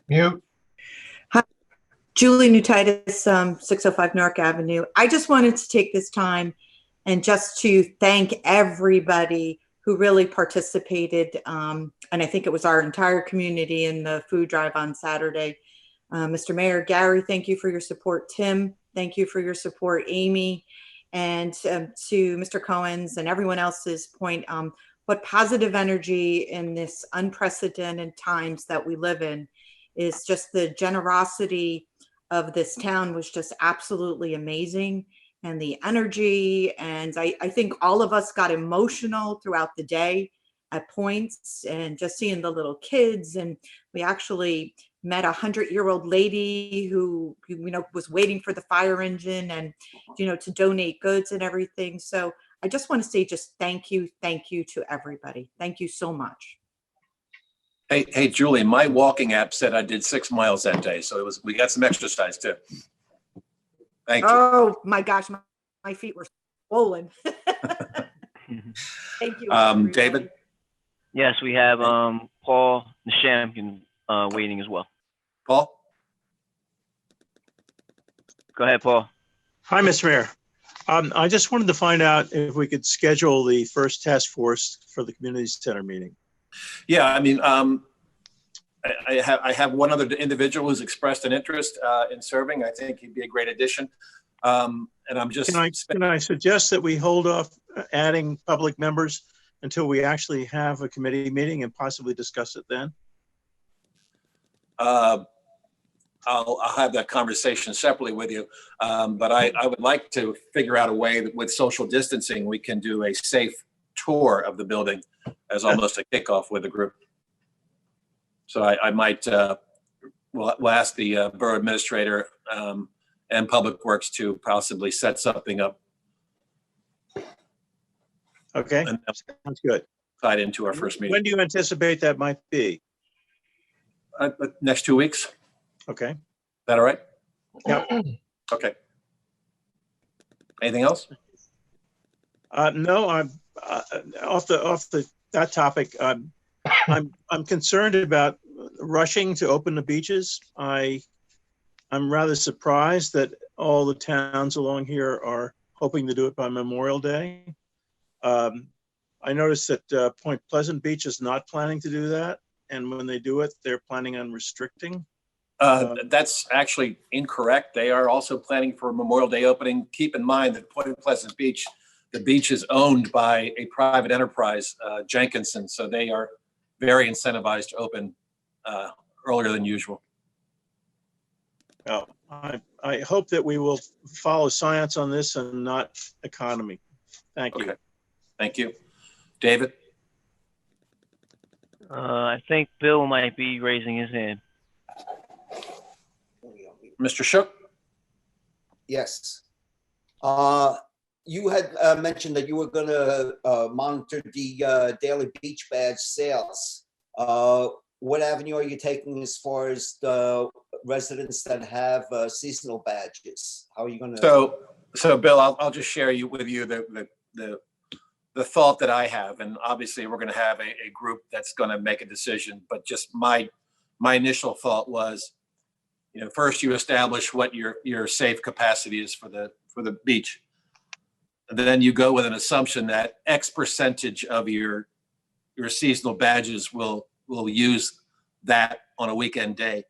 Mute. Julie Nutitis, 605 Newark Avenue. I just wanted to take this time and just to thank everybody who really participated. And I think it was our entire community in the food drive on Saturday. Mr. Mayor, Gary, thank you for your support. Tim, thank you for your support. Amy, and to Mr. Cohen's and everyone else's point, what positive energy in this unprecedented times that we live in is just the generosity of this town was just absolutely amazing. And the energy, and I think all of us got emotional throughout the day at points, and just seeing the little kids. And we actually met a 100-year-old lady who was waiting for the fire engine and to donate goods and everything. So I just want to say just thank you to everybody. Thank you so much. Hey, Julie, my walking app said I did 6 miles that day, so we got some exercise too. Thank you. Oh my gosh, my feet were swollen. Thank you. David? Yes, we have Paul Nishamkin waiting as well. Paul? Go ahead, Paul. Hi, Mr. Mayor. I just wanted to find out if we could schedule the first task force for the community center meeting. Yeah, I mean, I have one other individual who's expressed an interest in serving. I think he'd be a great addition. And I'm just. Can I suggest that we hold off adding public members until we actually have a committee meeting and possibly discuss it then? I'll have that conversation separately with you. But I would like to figure out a way that with social distancing, we can do a safe tour of the building as almost a kickoff with the group. So I might, we'll ask the borough administrator and Public Works to possibly set something up. Okay, sounds good. Tied into our first meeting. When do you anticipate that might be? Next 2 weeks. Okay. Is that all right? Yeah. Okay. Anything else? No, I'm off that topic. I'm concerned about rushing to open the beaches. I I'm rather surprised that all the towns along here are hoping to do it by Memorial Day. I noticed that Point Pleasant Beach is not planning to do that. And when they do it, they're planning on restricting. That's actually incorrect. They are also planning for a Memorial Day opening. Keep in mind that Point Pleasant Beach, the beach is owned by a private enterprise, Jenkinson, so they are very incentivized to open earlier than usual. Well, I hope that we will follow science on this and not economy. Thank you. Okay. Thank you. David? I think Bill might be raising his hand. Mr. Shook? Yes. You had mentioned that you were going to monitor the daily beach badge sales. What avenue are you taking as far as the residents that have seasonal badges? How are you going to? So Bill, I'll just share with you the thought that I have, and obviously we're going to have a group that's going to make a decision. But just my initial thought was, first you establish what your safe capacity is for the beach. And then you go with an assumption that X percentage of your seasonal badges will use that on a weekend day.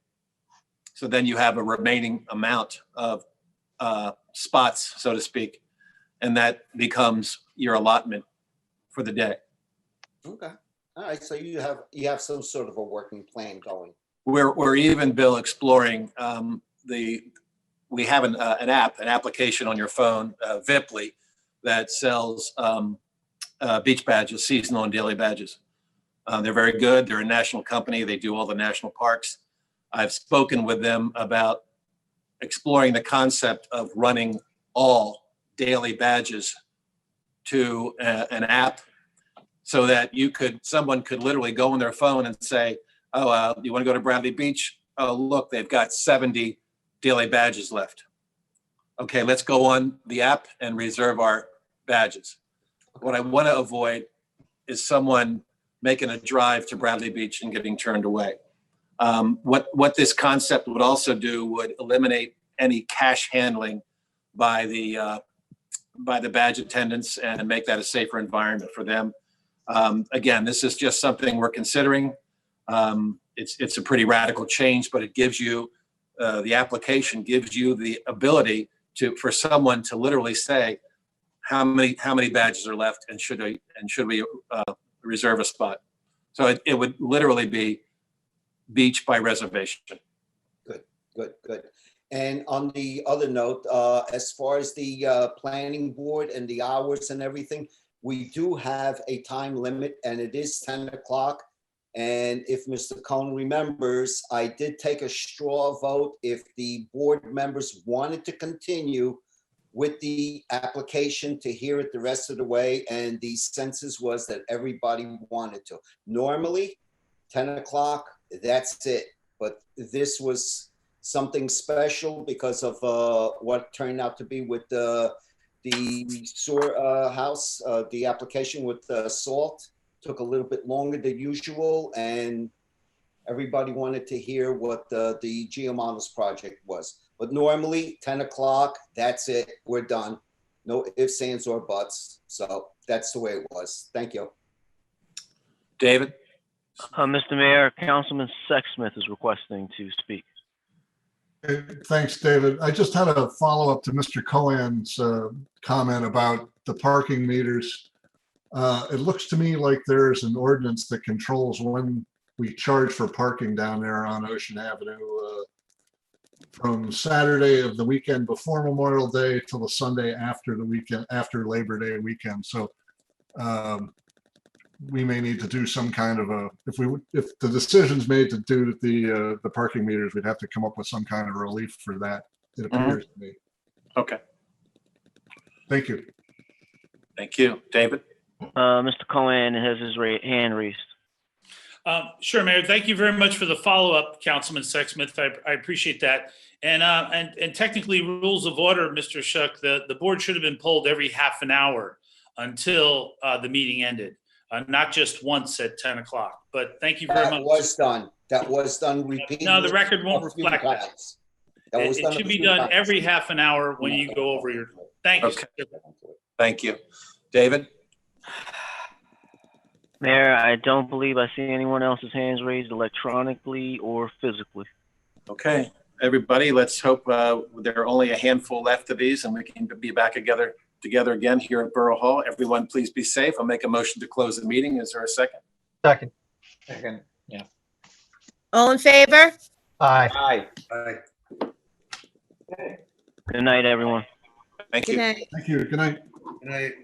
So then you have a remaining amount of spots, so to speak, and that becomes your allotment for the day. Okay. All right. So you have some sort of a working plan going. We're even, Bill, exploring we have an application on your phone, Viply, that sells beach badges, seasonal and daily badges. They're very good. They're a national company. They do all the national parks. I've spoken with them about exploring the concept of running all daily badges to an app, so that someone could literally go on their phone and say, oh, you want to go to Bradley Beach? Oh, look, they've got 70 daily badges left. Okay, let's go on the app and reserve our badges. What I want to avoid is someone making a drive to Bradley Beach and getting turned away. What this concept would also do would eliminate any cash handling by the badge attendants and make that a safer environment for them. Again, this is just something we're considering. It's a pretty radical change, but it gives you, the application gives you the ability for someone to literally say how many badges are left and should we reserve a spot. So it would literally be beach by reservation. Good. And on the other note, as far as the planning board and the hours and everything, we do have a time limit, and it is 10 o'clock. And if Mr. Cohn remembers, I did take a straw vote if the board members wanted to continue with the application to hear it the rest of the way, and the census was that everybody wanted to. Normally, 10 o'clock, that's it. But this was something special because of what turned out to be with the sewer house, the application with salt took a little bit longer than usual, and everybody wanted to hear what the Geomodels project was. But normally 10 o'clock, that's it, we're done. No ifs, ands, or buts. So that's the way it was. Thank you. David? Mr. Mayor, Councilman Sexsmith is requesting to speak. Thanks, David. I just had a follow-up to Mr. Cohen's comment about the parking meters. It looks to me like there's an ordinance that controls when we charge for parking down there on Ocean Avenue from Saturday of the weekend before Memorial Day till the Sunday after the weekend, after Labor Day weekend. So we may need to do some kind of if the decision's made to do the parking meters, we'd have to come up with some kind of relief for that, it appears to me. Okay. Thank you. Thank you. David? Mr. Cohen has his hand raised. Sure, Mayor. Thank you very much for the follow-up, Councilman Sexsmith. I appreciate that. And technically, rules of order, Mr. Shuck, the board should have been polled every half an hour until the meeting ended, not just once at 10 o'clock. But thank you very much. That was done repeatedly. No, the record won't reflect that. That was It done a should be few done times. every half an hour when you go over your, thank you. Okay. sir. Thank you. David? Mayor, I don't believe I see anyone else's hands raised electronically or physically. Okay, everybody, let's hope there are only a handful left of these and we can be back together again here at Borough Hall. Everyone, please be safe. I'll make a motion to close the meeting. Is there a second? Second. Second, yeah. All in favor? Aye. Aye. Aye. Good night, everyone. Thank Good you. night. Thank you. Good night. Good night.